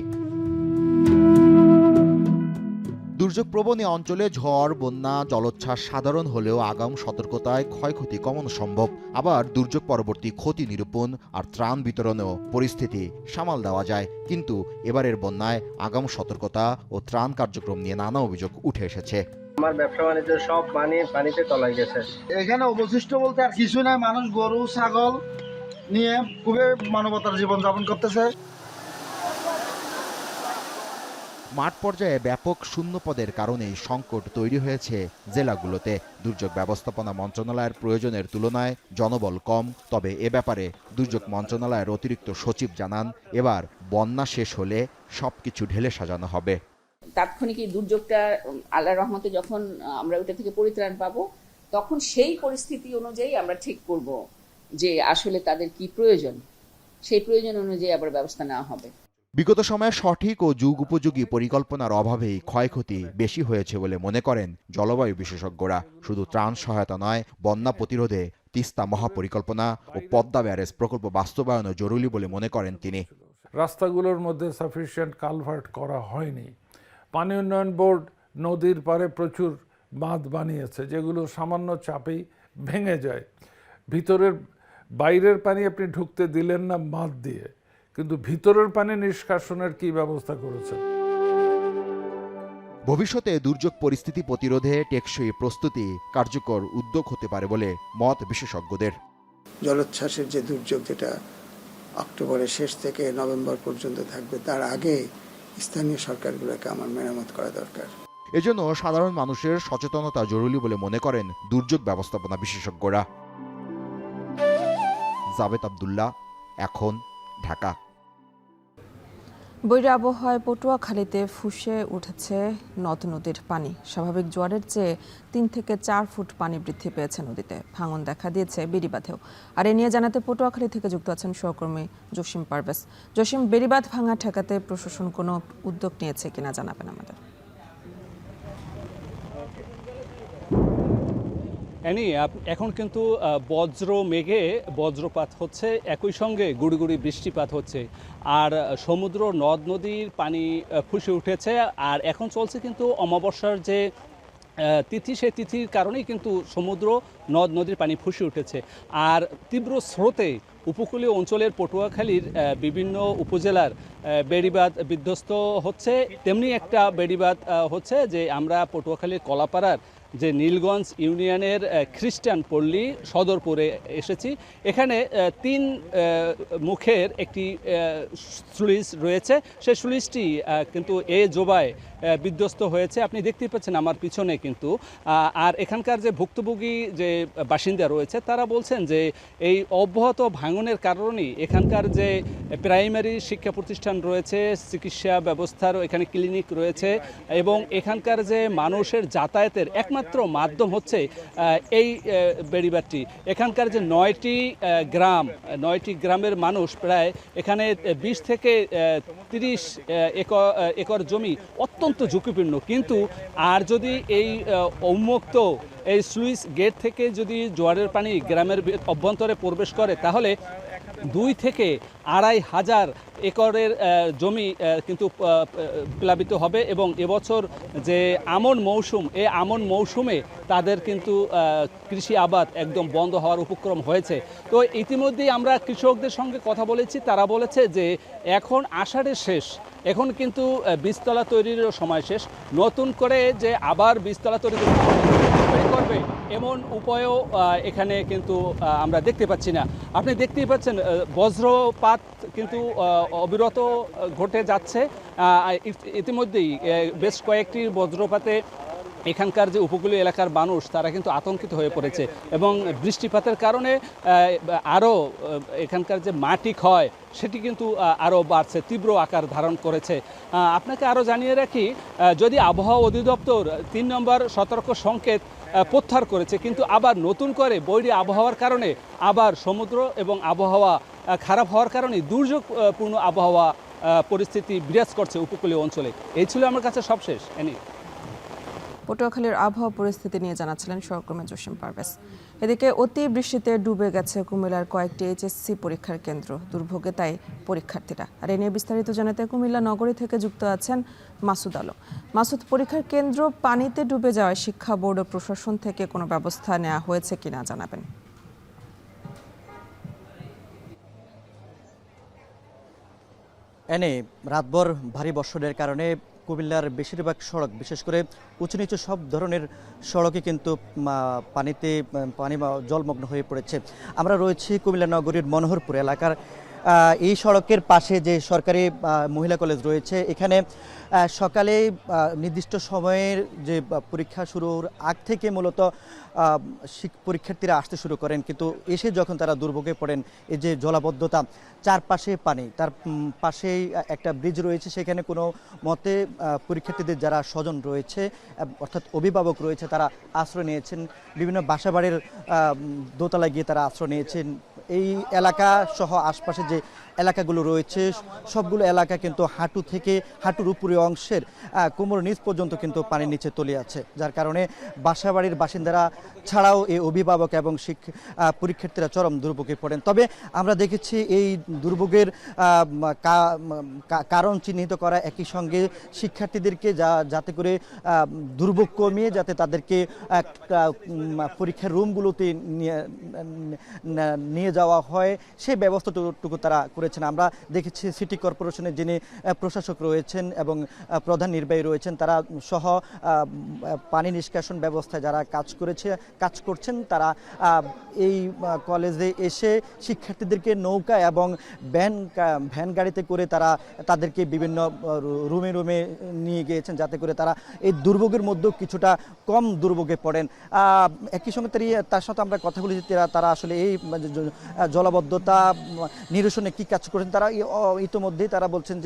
দুর্যোগপ্রবণ এই অঞ্চলে ঝড়, বন্যা, জলোচ্ছ্বাস সাধারণ হলেও আগাম সতর্কতায় ক্ষয়ক্ষতি কমানো সম্ভব। আবার দুর্যোগ পরবর্তী ক্ষতি নিরূপণ আর ত্রাণ বিতরণেও পরিস্থিতি সামাল দেওয়া যায়। কিন্তু এবারের বন্যায় আগাম সতর্কতা ও ত্রাণ কার্যক্রম নিয়ে নানা অভিযোগ উঠে এসেছে। আমার ব্যবসা বাণিজ্য সব পানিতে তলায় গেছে। এখানে অবশিষ্ট বলতে আর কিছু নাই, মানুষ গরু ছাগল নিয়ে খুবই মানবতার জীবনযাপন করতেছে। মাঠ পর্যায়ে ব্যাপক শূন্যপদের কারণেই সংকট তৈরি হয়েছে জেলাগুলোতে। দুর্যোগ ব্যবস্থাপনা মন্ত্রণালয়ের প্রয়োজনের তুলনায় জনবল কম। তবে এ ব্যাপারে দুর্যোগ মন্ত্রণালয়ের অতিরিক্ত সচিব জানান, এবার বন্যা শেষ হলে সবকিছু ঢেলে সাজানো হবে। তাৎক্ষণিক এই দুর্যোগটা আল্লাহর রহমতে যখন আমরা ওটা থেকে পরিত্রাণ পাবো, তখন সেই পরিস্থিতি অনুযায়ী আমরা ঠিক করব যে আসলে তাদের কি প্রয়োজন, সেই প্রয়োজন অনুযায়ী আবার ব্যবস্থা নেওয়া হবে। বিগত সময়ে সঠিক ও যুগ উপযোগী পরিকল্পনার অভাবেই ক্ষয়ক্ষতি বেশি হয়েছে বলে মনে করেন জলবায়ু বিশেষজ্ঞরা। শুধু ত্রাণ সহায়তা নয়, বন্যা প্রতিরোধে তিস্তা মহাপরিকল্পনা ও পদ্মা ব্যারেজ প্রকল্প বাস্তবায়নও জরুরি বলে মনে করেন তিনি। রাস্তাগুলোর মধ্যে সাফিসিয়েন্ট কালভার্ট করা হয়নি। পানি উন্নয়ন বোর্ড নদীর পাড়ে প্রচুর বাঁধ বানিয়েছে, যেগুলো সামান্য চাপেই ভেঙে যায়। বাইরের পানি আপনি ঢুকতে দিলেন না বাঁধ দিয়ে, কিন্তু ভিতরের পানি নিষ্কাশনের কি ব্যবস্থা করেছেন? ভবিষ্যতে দুর্যোগ পরিস্থিতি প্রতিরোধে টেকসই প্রস্তুতি কার্যকর উদ্যোগ হতে পারে বলে মত বিশেষজ্ঞদের। জলোচ্ছ্বাসের যে দুর্যোগ, যেটা অক্টোবরের শেষ থেকে নভেম্বর পর্যন্ত থাকবে, তার আগে স্থানীয় সরকারগুলোকে আমার মেরামত করা দরকার। এজন্য সাধারণ মানুষের সচেতনতা জরুরি বলে মনে করেন দুর্যোগ ব্যবস্থাপনা বিশেষজ্ঞরা। জাবেদ আব্দুল্লাহ, এখন, ঢাকা। বৈরী আবহাওয়ায় পটুয়াখালীতে ফুঁসে উঠেছে নদ নদীর পানি। স্বাভাবিক জোয়ারের চেয়ে 3 থেকে 4 ফুট পানি বৃদ্ধি পেয়েছে নদীতে। ভাঙন দেখা দিয়েছে বেড়িবাঁধেও। আর এ নিয়ে জানাতে পটুয়াখালী থেকে যুক্ত আছেন সহকর্মী জসিম পারভেজ। জসিম, বেড়িবাঁধ ভাঙা ঠেকাতে প্রশাসন কোনো উদ্যোগ নিয়েছে কিনা জানাবেন আমাদের। এখন কিন্তু বজ্র মেঘে বজ্রপাত হচ্ছে, একই সঙ্গে গুড়ি বৃষ্টিপাত হচ্ছে। আর সমুদ্র নদ নদীর পানি ফুসে উঠেছে। আর এখন চলছে কিন্তু অমাবস্যার যে তিথি, সেই তিথির কারণেই কিন্তু সমুদ্র নদ নদীর পানি ফুসে উঠেছে। আর তীব্র স্রোতে উপকূলীয় অঞ্চলের পটুয়াখালীর বিভিন্ন উপজেলার বেড়িবাঁধ বিধ্বস্ত হচ্ছে। তেমনি একটা বেড়িবাঁধ হচ্ছে যে আমরা পটুয়াখালীর কলাপাড়ার যে নীলগঞ্জ ইউনিয়নের খ্রিস্টান পল্লী সদরপুরে এসেছি। এখানে 3 মুখের একটি স্লুইস রয়েছে। সেই স্লুইসটি কিন্তু জোবায় বিধ্বস্ত হয়েছে। আপনি দেখতেই পাচ্ছেন আমার পিছনে কিন্তু। আর এখানকার যে ভুক্তভোগী যে বাসিন্দা রয়েছে, তারা বলছেন যে এই অব্যাহত ভাঙনের কারণেই এখানকার যে প্রাইমারি শিক্ষা প্রতিষ্ঠান রয়েছে, চিকিৎসা ব্যবস্থারও এখানে ক্লিনিক রয়েছে, এবং এখানকার যে মানুষের যাতায়াতের একমাত্র মাধ্যম হচ্ছে এই বেড়িবাঁধটি। এখানকার যে 9টি গ্রামের মানুষ, প্রায় এখানে 20 থেকে 30 একর জমি অত্যন্ত ঝুঁকিপূর্ণ। কিন্তু আর যদি এই উন্মুক্ত এই স্লুইস গেট থেকে যদি জোয়ারের পানি গ্রামের অভ্যন্তরে প্রবেশ করে, তাহলে 2 থেকে 2,500 একরের জমি কিন্তু প্লাবিত হবে। এবং এবছর যে আমন মৌসুম, এই আমন মৌসুমে তাদের কিন্তু কৃষি আবাদ একদম বন্ধ হওয়ার উপক্রম হয়েছে। তো ইতিমধ্যেই আমরা কৃষকদের সঙ্গে কথা বলেছি, তারা বলেছে যে এখন আষাঢ়ের শেষ, এখন কিন্তু বীজতলা তৈরিরও সময় শেষ। নতুন করে যে আবার বীজতলা তৈরি করবে এমন উপায়ও এখানে কিন্তু আমরা দেখতে পাচ্ছি না। আপনি দেখতেই পাচ্ছেন বজ্রপাত কিন্তু অবিরত ঘটে যাচ্ছে। ইতিমধ্যেই বেশ কয়েকটি বজ্রপাতে এখানকার যে উপকূলীয় এলাকার মানুষ, তারা কিন্তু আতঙ্কিত হয়ে পড়েছে। এবং বৃষ্টিপাতের কারণে আরও এখানকার যে মাটি ক্ষয়, সেটি কিন্তু আরও বাড়ছে, তীব্র আকার ধারণ করেছে। আপনাকে আরও জানিয়ে রাখি, যদি আবহাওয়া অধিদপ্তর 3 নম্বর সতর্ক সংকেত প্রত্যাহার করেছে, কিন্তু আবার নতুন করে বৈরী আবহাওয়ার কারণে আবার সমুদ্র এবং আবহাওয়া খারাপ হওয়ার কারণে দুর্যোগপূর্ণ আবহাওয়া পরিস্থিতি বিরাজ করছে উপকূলীয় অঞ্চলে। এই ছিল আমার কাছে সবশেষ। পটুয়াখালীর আবহাওয়া পরিস্থিতি নিয়ে জানাচ্ছিলেন সহকর্মী জসিম পারভেজ। এদিকে অতি বৃষ্টিতে ডুবে গেছে কুমিল্লার কয়েকটি এইচএসসি পরীক্ষার কেন্দ্র, দুর্ভোগে তাই পরীক্ষার্থীরা। আর এ নিয়ে বিস্তারিত জানাতে কুমিল্লা নগরী থেকে যুক্ত আছেন মাসুদ আলম। মাসুদ, পরীক্ষার কেন্দ্র পানিতে ডুবে যাওয়ায় শিক্ষা বোর্ড ও প্রশাসন থেকে কোনো ব্যবস্থা নেওয়া হয়েছে কিনা জানাবেন। রাতভর ভারী বর্ষণের কারণে কুমিল্লার বেশিরভাগ সড়ক, বিশেষ করে উঁচু নিচু সব ধরনের সড়কে কিন্তু পানি জলমগ্ন হয়ে পড়েছে। আমরা রয়েছি কুমিল্লা নগরীর মনোহরপুর এলাকার। এই সড়কের পাশে যে সরকারি মহিলা কলেজ রয়েছে, এখানে সকালে নির্দিষ্ট সময়ের যে পরীক্ষা শুরুর আগ থেকে মূলত পরীক্ষার্থীরা আসতে শুরু করেন, কিন্তু এসে যখন তারা দুর্ভোগে পড়েন, এই যে জলাবদ্ধতা, চারপাশে পানি, তার পাশেই একটা ব্রিজ রয়েছে, সেখানে কোনো মতে পরীক্ষার্থীদের যারা স্বজন রয়েছে অর্থাৎ অভিভাবক রয়েছে তারা আশ্রয় নিয়েছেন, বিভিন্ন বাসাবাড়ির দোতলায় গিয়ে তারা আশ্রয় নিয়েছেন। এই এলাকা সহ আশপাশে যে এলাকাগুলো রয়েছে সবগুলো এলাকা কিন্তু হাঁটু থেকে হাঁটুর উপরে অংশের কোমর নিচ পর্যন্ত কিন্তু পানির নিচে তলিয়ে আছে, যার কারণে বাসাবাড়ির বাসিন্দারা ছাড়াও এই অভিভাবক এবং পরীক্ষার্থীরা চরম দুর্ভোগে পড়েন। তবে আমরা দেখেছি এই দুর্ভোগের কারণ চিহ্নিত করা, একই সঙ্গে শিক্ষার্থীদেরকে যাতে করে দুর্ভোগ কমিয়ে যাতে তাদেরকে পরীক্ষার রুমগুলোতে নিয়ে যাওয়া হয় সেই ব্যবস্থাটুকু তারা করেছেন। আমরা দেখেছি সিটি কর্পোরেশনের যিনি প্রশাসক রয়েছেন এবং প্রধান নির্বাহী রয়েছেন তারা সহ পানি নিষ্কাশন ব্যবস্থায় যারা কাজ করছেন তারা এই কলেজে এসে শিক্ষার্থীদেরকে নৌকা এবং ভ্যান গাড়িতে করে তাদেরকে বিভিন্ন রুমে নিয়ে গিয়েছেন, যাতে করে তারা এই দুর্ভোগের মধ্যেও কিছুটা কম দুর্ভোগে পড়েন। একই সঙ্গে তার সাথে আমরা কথা বলেছি তারা আসলে এই জলাবদ্ধতা নিরসনে কি কাজ করেছেন। তারা ইতোমধ্যেই তারা বলছেন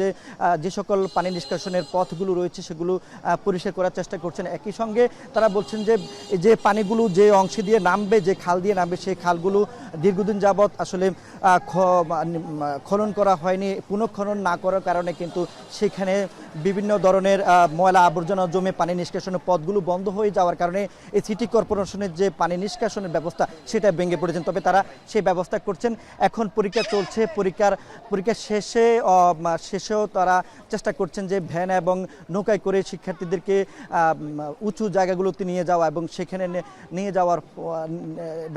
যে সকল পানি নিষ্কাশনের পথগুলো রয়েছে সেগুলো পরিষ্কার করার চেষ্টা করছেন। একই সঙ্গে তারা বলছেন যে পানিগুলো যে অংশে দিয়ে নামবে, যে খাল দিয়ে নামবে, সেই খালগুলো দীর্ঘদিন যাবৎ আসলে খনন করা হয়নি। পুনঃখনন না করার কারণে কিন্তু সেখানে বিভিন্ন ধরনের ময়লা আবর্জনা জমে পানি নিষ্কাশনের পথগুলো বন্ধ হয়ে যাওয়ার কারণে এই সিটি কর্পোরেশনের যে পানি নিষ্কাশনের ব্যবস্থা সেটা ভেঙে পড়েছেন। তবে তারা সেই ব্যবস্থা করছেন। এখন পরীক্ষা চলছে, পরীক্ষা শেষেও তারা চেষ্টা করছেন যে ভ্যান এবং নৌকায় করে শিক্ষার্থীদেরকে উঁচু জায়গাগুলোতে নিয়ে যাওয়া এবং সেখানে নিয়ে যাওয়ার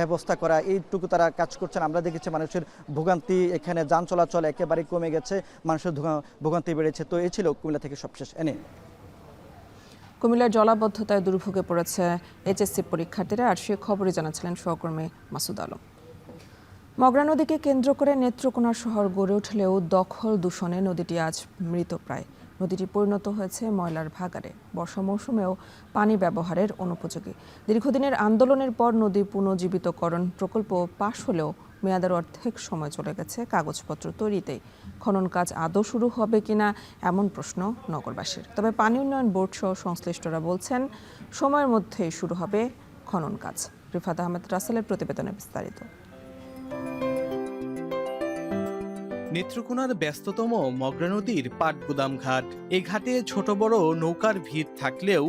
ব্যবস্থা করা, এইটুকু তারা কাজ করছেন। আমরা দেখেছি মানুষের ভোগান্তি, এখানে যান চলাচল একেবারে কমে গেছে, মানুষের ভোগান্তি বেড়েছে। তো এই ছিল কুমিল্লা থেকে সবশেষ। কুমিল্লার জলাবদ্ধতায় দুর্ভোগে পড়েছে এইচএসসি পরীক্ষার্থীরা, আর সে খবরই জানাচ্ছিলেন সহকর্মী মাসুদ আলম। মগরা নদীকে কেন্দ্র করে নেত্রকোনা শহর গড়ে উঠলেও দখল দূষণে নদীটি আজ মৃতপ্রায়। নদীটি পরিণত হয়েছে ময়লার ভাগাড়ে। বর্ষা মৌসুমেও পানি ব্যবহারের অনুপযোগী। দীর্ঘদিনের আন্দোলনের পর নদী পুনর্জীবিতকরণ প্রকল্প পাশ হলেও মেয়াদের অর্ধেক সময় চলে গেছে কাগজপত্র তৈরিতেই। খনন কাজ আদৌ শুরু হবে কিনা এমন প্রশ্ন নগরবাসীর। তবে পানি উন্নয়ন বোর্ড সহ সংশ্লিষ্টরা বলছেন সময়ের মধ্যেই শুরু হবে খনন কাজ। রিফাত আহমেদ রাসেলের প্রতিবেদনে বিস্তারিত। নেত্রকোনার ব্যস্ততম মগরা নদীর পাটগুদাম ঘাট। এই ঘাটে ছোট বড় নৌকার ভিড় থাকলেও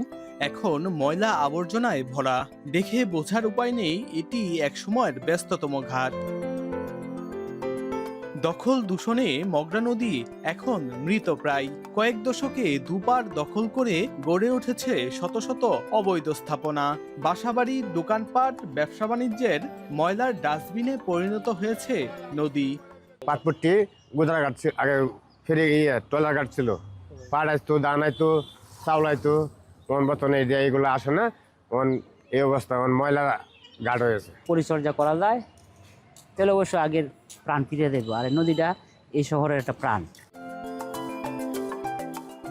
এখন ময়লা আবর্জনায় ভরা। দেখে বোঝার উপায় নেই এটি একসময়ের ব্যস্ততম ঘাট। দখল দূষণে মগরা নদী এখন মৃতপ্রায়। কয়েক দশকে দুবার দখল করে গড়ে উঠেছে শত শত অবৈধ স্থাপনা। বাসাবাড়ি, দোকানপাট, ব্যবসা বাণিজ্যের ময়লার ডাস্টবিনে পরিণত হয়েছে নদী। পাটপট্টি গোদারাঘাট আগে ফেরে গিয়ে টলাঘাট ছিল, পাট আসতো, ধান আইতো, চাউল আইতো। তখন বর্তমানে এগুলো আসে না, তখন এই অবস্থা, ময়লা ঘাট হয়েছে। পরিচর্যা করা যায় তাহলে অবশ্য আগের প্রাণ ফিরে দেবো। আর নদীটা এই শহরের একটা প্রাণ।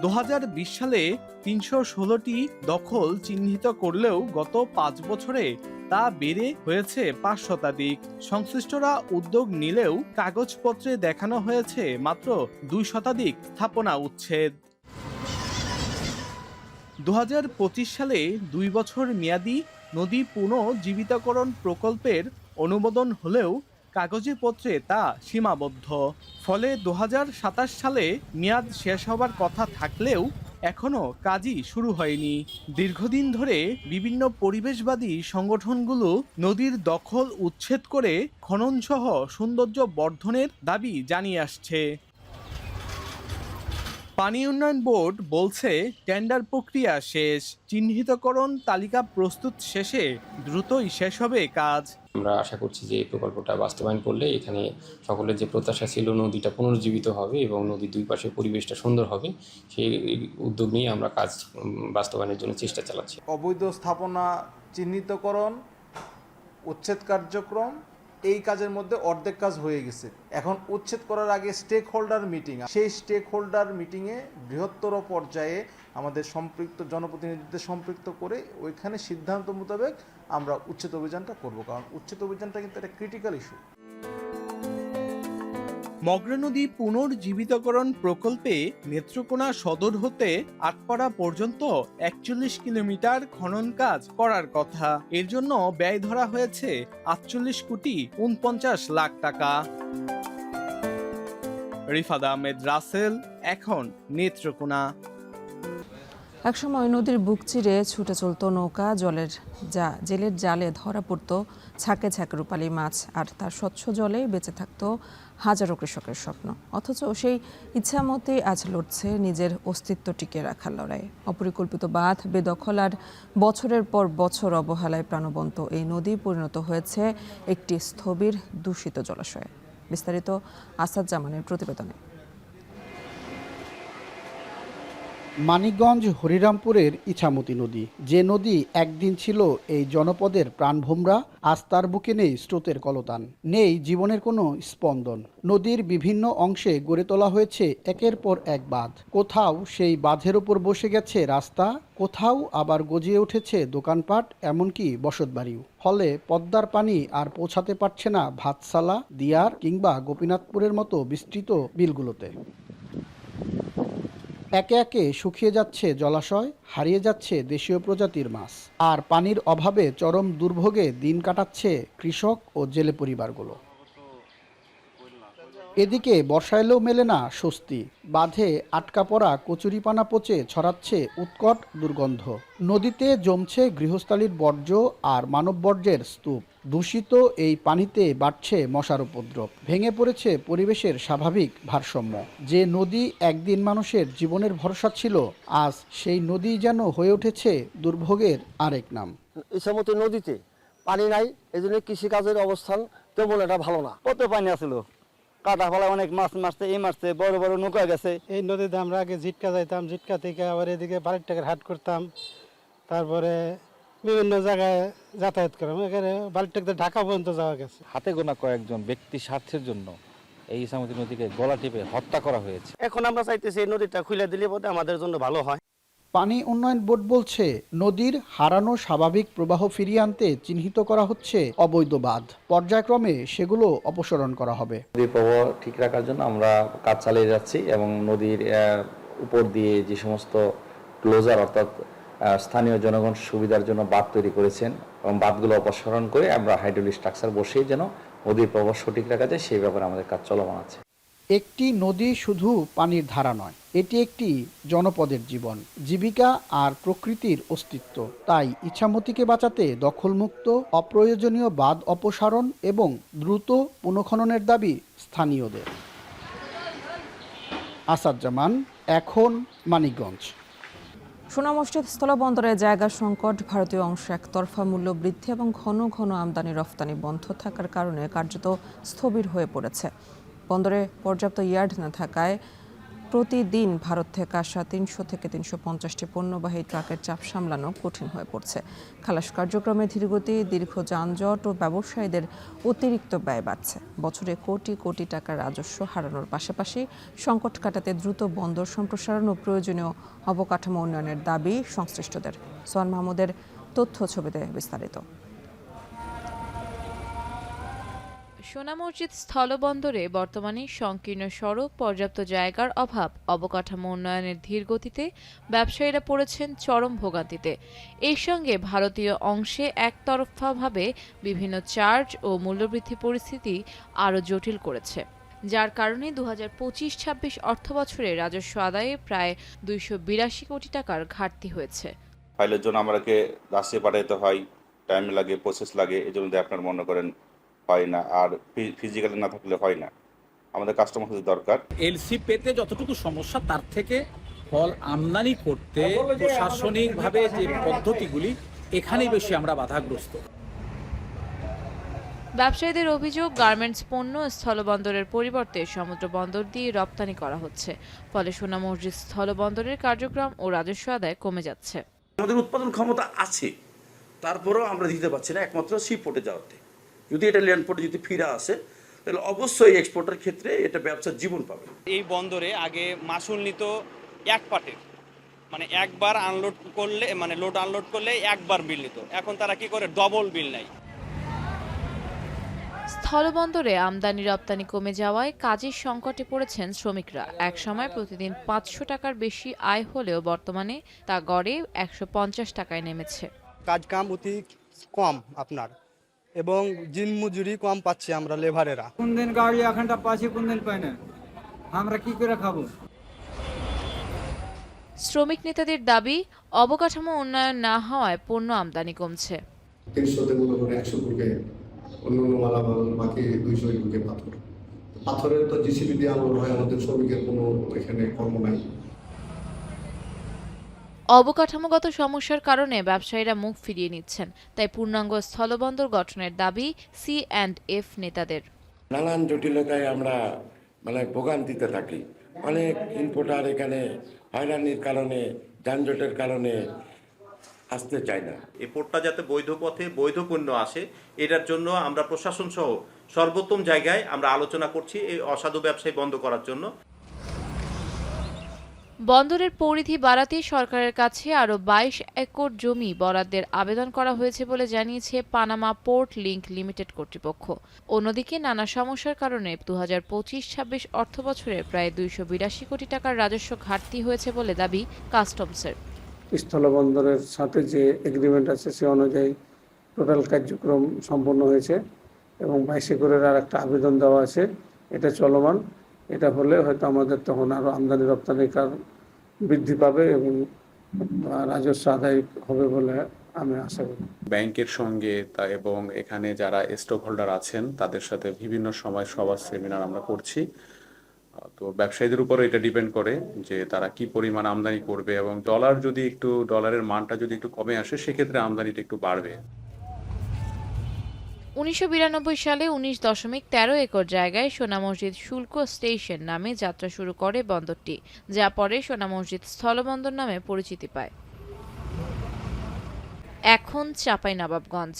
2020 সালে 316টি দখল চিহ্নিত করলেও গত 5 বছরে তা বেড়ে হয়েছে 5 শতাধিক। সংশ্লিষ্টরা উদ্যোগ নিলেও কাগজপত্রে দেখানো হয়েছে মাত্র 2 শতাধিক স্থাপনা উচ্ছেদ। 2025 সালে 2 বছর মেয়াদী নদী পুনর্জীবিতকরণ প্রকল্পের অনুমোদন হলেও কাগজে পত্রে তা সীমাবদ্ধ। ফলে 2027 সালে মেয়াদ শেষ হবার কথা থাকলেও এখনো কাজই শুরু হয়নি। দীর্ঘদিন ধরে বিভিন্ন পরিবেশবাদী সংগঠনগুলো নদীর দখল উচ্ছেদ করে খননসহ সৌন্দর্য বর্ধনের দাবি জানিয়ে আসছে। পানি উন্নয়ন বোর্ড বলছে টেন্ডার প্রক্রিয়া শেষ, চিহ্নিতকরণ তালিকা প্রস্তুত শেষে দ্রুতই শেষ হবে কাজ। আমরা আশা করছি যে এই প্রকল্পটা বাস্তবায়ন করলে এখানে সকলের যে প্রত্যাশা ছিল নদীটা পুনর্জীবিত হবে এবং নদীর দুই পাশে পরিবেশটা সুন্দর হবে, সেই উদ্যোগ নিয়ে আমরা কাজ বাস্তবায়নের জন্য চেষ্টা চালাচ্ছি। অবৈধ স্থাপনা চিহ্নিতকরণ, উচ্ছেদ কার্যক্রম, এই কাজের মধ্যে অর্ধেক কাজ হয়ে গেছে। এখন উচ্ছেদ করার আগে স্টেক হোল্ডার মিটিং, সেই স্টেক হোল্ডার মিটিংয়ে বৃহত্তর পর্যায়ে আমাদের সম্পৃক্ত জনপ্রতিনিধিদের সম্পৃক্ত করে ওইখানে সিদ্ধান্ত মোতাবেক আমরা উচ্ছেদ অভিযানটা করব, কারণ উচ্ছেদ অভিযানটা কিন্তু একটা ক্রিটিক্যাল ইস্যু। মগরা নদী পুনর্জীবিতকরণ প্রকল্পে নেত্রকোনা সদর হতে আটপাড়া পর্যন্ত 41 কিলোমিটার খনন কাজ করার কথা। এর জন্য ব্যয় ধরা হয়েছে 48 কোটি 49 লাখ টাকা। রিফাত আহমেদ রাসেল, এখন নেত্রকোনা। একসময় নদীর বুক চিরে ছুটে চলত নৌকা, জেলের জালে ধরা পড়ত ছাকে ছাকে রূপালী মাছ, আর তার স্বচ্ছ জলে বেঁচে থাকতো হাজারো কৃষকের স্বপ্ন। অথচ সেই ইচ্ছামতে আজ লড়ছে নিজের অস্তিত্ব টিকিয়ে রাখার লড়াই। অপরিকল্পিত বাঁধ, বেদখল আর বছরের পর বছর অবহেলায় প্রাণবন্ত এই নদী পরিণত হয়েছে একটি স্থবির দূষিত জলাশয়ে। বিস্তারিত আসাদ জামানের প্রতিবেদনে। মানিকগঞ্জ হরিরামপুরের ইছামতি নদী, যে নদী একদিন ছিল এই জনপদের প্রাণভোমরা, আজ তার বুকে নেই স্রোতের কলতান, নেই জীবনের কোনো স্পন্দন। নদীর বিভিন্ন অংশে গড়ে তোলা হয়েছে একের পর এক বাঁধ। কোথাও সেই বাঁধের ওপর বসে গেছে রাস্তা, কোথাও আবার গজিয়ে উঠেছে দোকানপাট, এমনকি বসতবাড়িও। ফলে পদ্মার পানি আর পৌঁছাতে পারছে না ভাতসালা, দিয়ার কিংবা গোপীনাথপুরের মতো বিস্তৃত বিলগুলোতে। একে একে শুকিয়ে যাচ্ছে জলাশয়, হারিয়ে যাচ্ছে দেশীয় প্রজাতির মাছ, আর পানির অভাবে চরম দুর্ভোগে দিন কাটাচ্ছে কৃষক ও জেলে পরিবারগুলো। এদিকে বর্ষা এলেও মেলে না স্বস্তি। বাঁধে আটকা পড়া কচুরিপানা পচে ছড়াচ্ছে উৎকট দুর্গন্ধ। নদীতে জমছে গৃহস্থালির বর্জ্য আর মানব বর্জ্যের স্তূপ। দূষিত এই পানিতে বাড়ছে মশার উপদ্রব। ভেঙে পড়েছে পরিবেশের স্বাভাবিক ভারসাম্য। যে নদী একদিন মানুষের জীবনের ভরসা ছিল, আজ সেই নদী যেন হয়ে উঠেছে দুর্ভোগের আরেক নাম। ইছামতি নদীতে পানি নাই, এই জন্য কৃষিকাজের অবস্থান তেমন একটা ভালো না। কত পানি আছিল, কাটা ফলা অনেক মাছ মারছে, এই মারছে, বড় বড় নৌকা গেছে। এই নদীতে আমরা আগে জিটকা যাইতাম, জিটকা থেকে আবার এদিকে বাড়ির টাকার হাট করতাম, তারপরে বিভিন্ন জায়গায় যাতায়াত করতাম। এখানে বাড়ির টাকা ঢাকা পর্যন্ত যাওয়া গেছে। হাতে গোনা কয়েকজন ব্যক্তি স্বার্থের জন্য এই ইছামতি নদীকে গলা টিপে হত্যা করা হয়েছে। এখন আমরা চাইতেছি এই নদীটা খুলে দিলে বোধহয় আমাদের জন্য ভালো হয়। পানি উন্নয়ন বোর্ড বলছে, নদীর হারানো স্বাভাবিক প্রবাহ ফিরিয়ে আনতে চিহ্নিত করা হচ্ছে অবৈধ বাঁধ। পর্যায়ক্রমে সেগুলো অপসারণ করা হবে। নদীর প্রবাহ ঠিক রাখার জন্য আমরা কাজ চালিয়ে যাচ্ছি এবং নদীর উপর দিয়ে যে সমস্ত ক্লোজার অর্থাৎ স্থানীয় জনগণ সুবিধার জন্য বাঁধ তৈরি করেছেন এবং বাঁধগুলো অপসারণ করে আমরা হাইড্রোলিক স্ট্রাকচার বসিয়ে যেন নদীর প্রবাহ সঠিক রাখা যায় সেই ব্যাপারে আমাদের কাজ চলমান আছে। একটি নদী শুধু পানির ধারা নয়, এটি একটি জনপদের জীবন, জীবিকা আর প্রকৃতির অস্তিত্ব। তাই ইছামতিকে বাঁচাতে দখলমুক্ত, অপ্রয়োজনীয় বাঁধ অপসারণ এবং দ্রুত পুনঃখননের দাবি স্থানীয়দের। আসাদ জামান, এখন মানিকগঞ্জ। সোনা মসজিদ স্থলবন্দরে জায়গা সংকট, ভারতীয় অংশে একতরফা মূল্য বৃদ্ধি এবং ঘন ঘন আমদানি রফতানি বন্ধ থাকার কারণে কার্যত স্থবির হয়ে পড়েছে। বন্দরে পর্যাপ্ত ইয়ার্ড না থাকায় প্রতিদিন ভারত থেকে আসা 300 থেকে 350টি পণ্যবাহী ট্রাকের চাপ সামলানো কঠিন হয়ে পড়ছে। খালাস কার্যক্রমে ধীরগতি, দীর্ঘ যানজট ও ব্যবসায়ীদের অতিরিক্ত ব্যয় বাড়ছে। বছরে কোটি কোটি টাকার রাজস্ব হারানোর পাশাপাশি সংকট কাটাতে দ্রুত বন্দর সম্প্রসারণ ও প্রয়োজনীয় অবকাঠামো উন্নয়নের দাবি সংশ্লিষ্টদের। সোহান মাহমুদের তথ্য ছবিতে বিস্তারিত। সোনা মসজিদ স্থলবন্দরে বর্তমানে সংকীর্ণ সড়ক, পর্যাপ্ত জায়গার অভাব, অবকাঠামো উন্নয়নের ধীর গতিতে ব্যবসায়ীরা পড়েছেন চরম ভোগান্তিতে। এর সঙ্গে ভারতীয় অংশে একতরফাভাবে বিভিন্ন চার্জ ও মূল্যবৃদ্ধি পরিস্থিতি আরও জটিল করেছে। যার কারণে 2025-26 অর্থবছরে রাজস্ব আদায়ে প্রায় 282 কোটি টাকার ঘাটতি হয়েছে। ফাইলের জন্য আমাকে রাষ্ট্রে পাঠাইতে হয়, টাইম লাগে, প্রসেস লাগে, এই জন্য আপনার মনে করেন হয় না, আর ফিজিক্যালি না থাকলে হয় না। আমাদের কাস্টমার সার্ভিস দরকার। এলসি পেতে যতটুকু সমস্যা তার থেকে ফল আমদানি করতে প্রশাসনিকভাবে যে পদ্ধতিগুলি এখানেই বেশি আমরা বাধাগ্রস্ত। ব্যবসায়ীদের অভিযোগ, গার্মেন্টস পণ্য স্থলবন্দরের পরিবর্তে সমুদ্র বন্দর দিয়ে রপ্তানি করা হচ্ছে, ফলে সোনা মসজিদ স্থলবন্দরের কার্যক্রম ও রাজস্ব আদায় কমে যাচ্ছে। আমাদের উৎপাদন ক্ষমতা আছে, তারপরেও আমরা দিতে পারছি না, একমাত্র সি পোর্টে যাওয়াতে। যদি এটা ল্যান্ড পোর্টে যদি ফিরে আসে তাহলে অবশ্যই এক্সপোর্টের ক্ষেত্রে এটা ব্যবসার জীবন পাবে। এই বন্দরে আগে মাসুল নিত এক পাটের, মানে একবার আনলোড করলে, মানে লোড আনলোড করলে একবার বিল নিত। এখন তারা কি করে, ডবল বিল নেয়। স্থলবন্দরে আমদানি রপ্তানি কমে যাওয়ায় কাজের সংকটে পড়েছেন শ্রমিকরা। একসময় প্রতিদিন 500 টাকার বেশি আয় হলেও বর্তমানে তা গড়ে 150 টাকায় নেমেছে। কাজ কাম অতি কম আপনার, এবং দিন মজুরি কম পাচ্ছি আমরা লেবারেরা। কোন দিন গাড়ি এখানটা পাচ্ছি, কোন দিন পাই না, আমরা কি করে খাবো? শ্রমিক নেতাদের দাবি, অবকাঠামো উন্নয়ন না হওয়ায় পণ্য আমদানি কমছে। 300 মনে করে 100 বুকে অন্য মালামাল, বাকি 200 বুকে পাথর। পাথরের তো জিসিবি দিয়ে আনলোড হয়, আমাদের শ্রমিকের কোনো এখানে কর্ম নাই। অবকাঠামোগত সমস্যার কারণে ব্যবসায়ীরা মুখ ফিরিয়ে নিচ্ছেন, তাই পূর্ণাঙ্গ স্থলবন্দর গঠনের দাবি C&F নেতাদের। নানান জটিলতায় আমরা ভোগান্তিতে থাকি। অনেক ইম্পোর্টার এখানে হয়রানির কারণে, যানজটের কারণে আসতে চায় না। এই পোর্টটা যাতে বৈধ পথে বৈধ পণ্য আসে, এটার জন্য আমরা প্রশাসন সহ সর্বোত্তম জায়গায় আমরা আলোচনা করছি এই অসাধু ব্যবসায় বন্ধ করার জন্য। বন্দরের পরিধি বাড়াতে সরকারের কাছে আরও 22 একর জমি বরাদ্দের আবেদন করা হয়েছে বলে জানিয়েছে পানামা পোর্ট লিংক লিমিটেড কর্তৃপক্ষ। অন্যদিকে নানা সমস্যার কারণে 2025-26 অর্থবছরে প্রায় 282 কোটি টাকার রাজস্ব ঘাটতি হয়েছে বলে দাবি কাস্টমসের। স্থলবন্দরের সাথে যে এগ্রিমেন্ট আছে সে অনুযায়ী টোটাল কার্যক্রম সম্পন্ন হয়েছে এবং 22 একরের আর একটা আবেদন দেওয়া আছে, এটা চলমান। এটা হলে হয়তো আমাদের তখন আরও আমদানি রপ্তানির কাজ বৃদ্ধি পাবে এবং রাজস্ব আদায় হবে বলে আমি আশা করি। ব্যাংকের সঙ্গে এবং এখানে যারা স্টক হোল্ডার আছেন তাদের সাথে বিভিন্ন সময় সভা সেমিনার আমরা করছি। তো ব্যবসায়ীদের উপর এটা ডিপেন্ড করে যে তারা কি পরিমাণ আমদানি করবে, এবং ডলারের মানটা যদি একটু কমে আসে সেক্ষেত্রে আমদানিটা একটু বাড়বে। 1992 সালে 19.13 একর জায়গায় সোনা মসজিদ শুল্ক স্টেশন নামে যাত্রা শুরু করে বন্দরটি, যা পরে সোনা মসজিদ স্থলবন্দর নামে পরিচিতি পায়। এখন চাঁপাইনবাবগঞ্জ।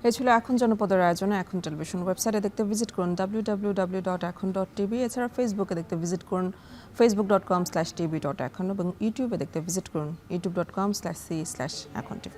এই ছিল এখন জনপদের আয়োজনে এখন টেলিভিশন। ওয়েবসাইটে দেখতে ভিজিট করুন www.ekhon.tv। এছাড়া ফেসবুকে দেখতে ভিজিট করুন facebook.com/tv.ekhon এবং ইউটিউবে দেখতে ভিজিট করুন youtube.com/c/ekhon tv।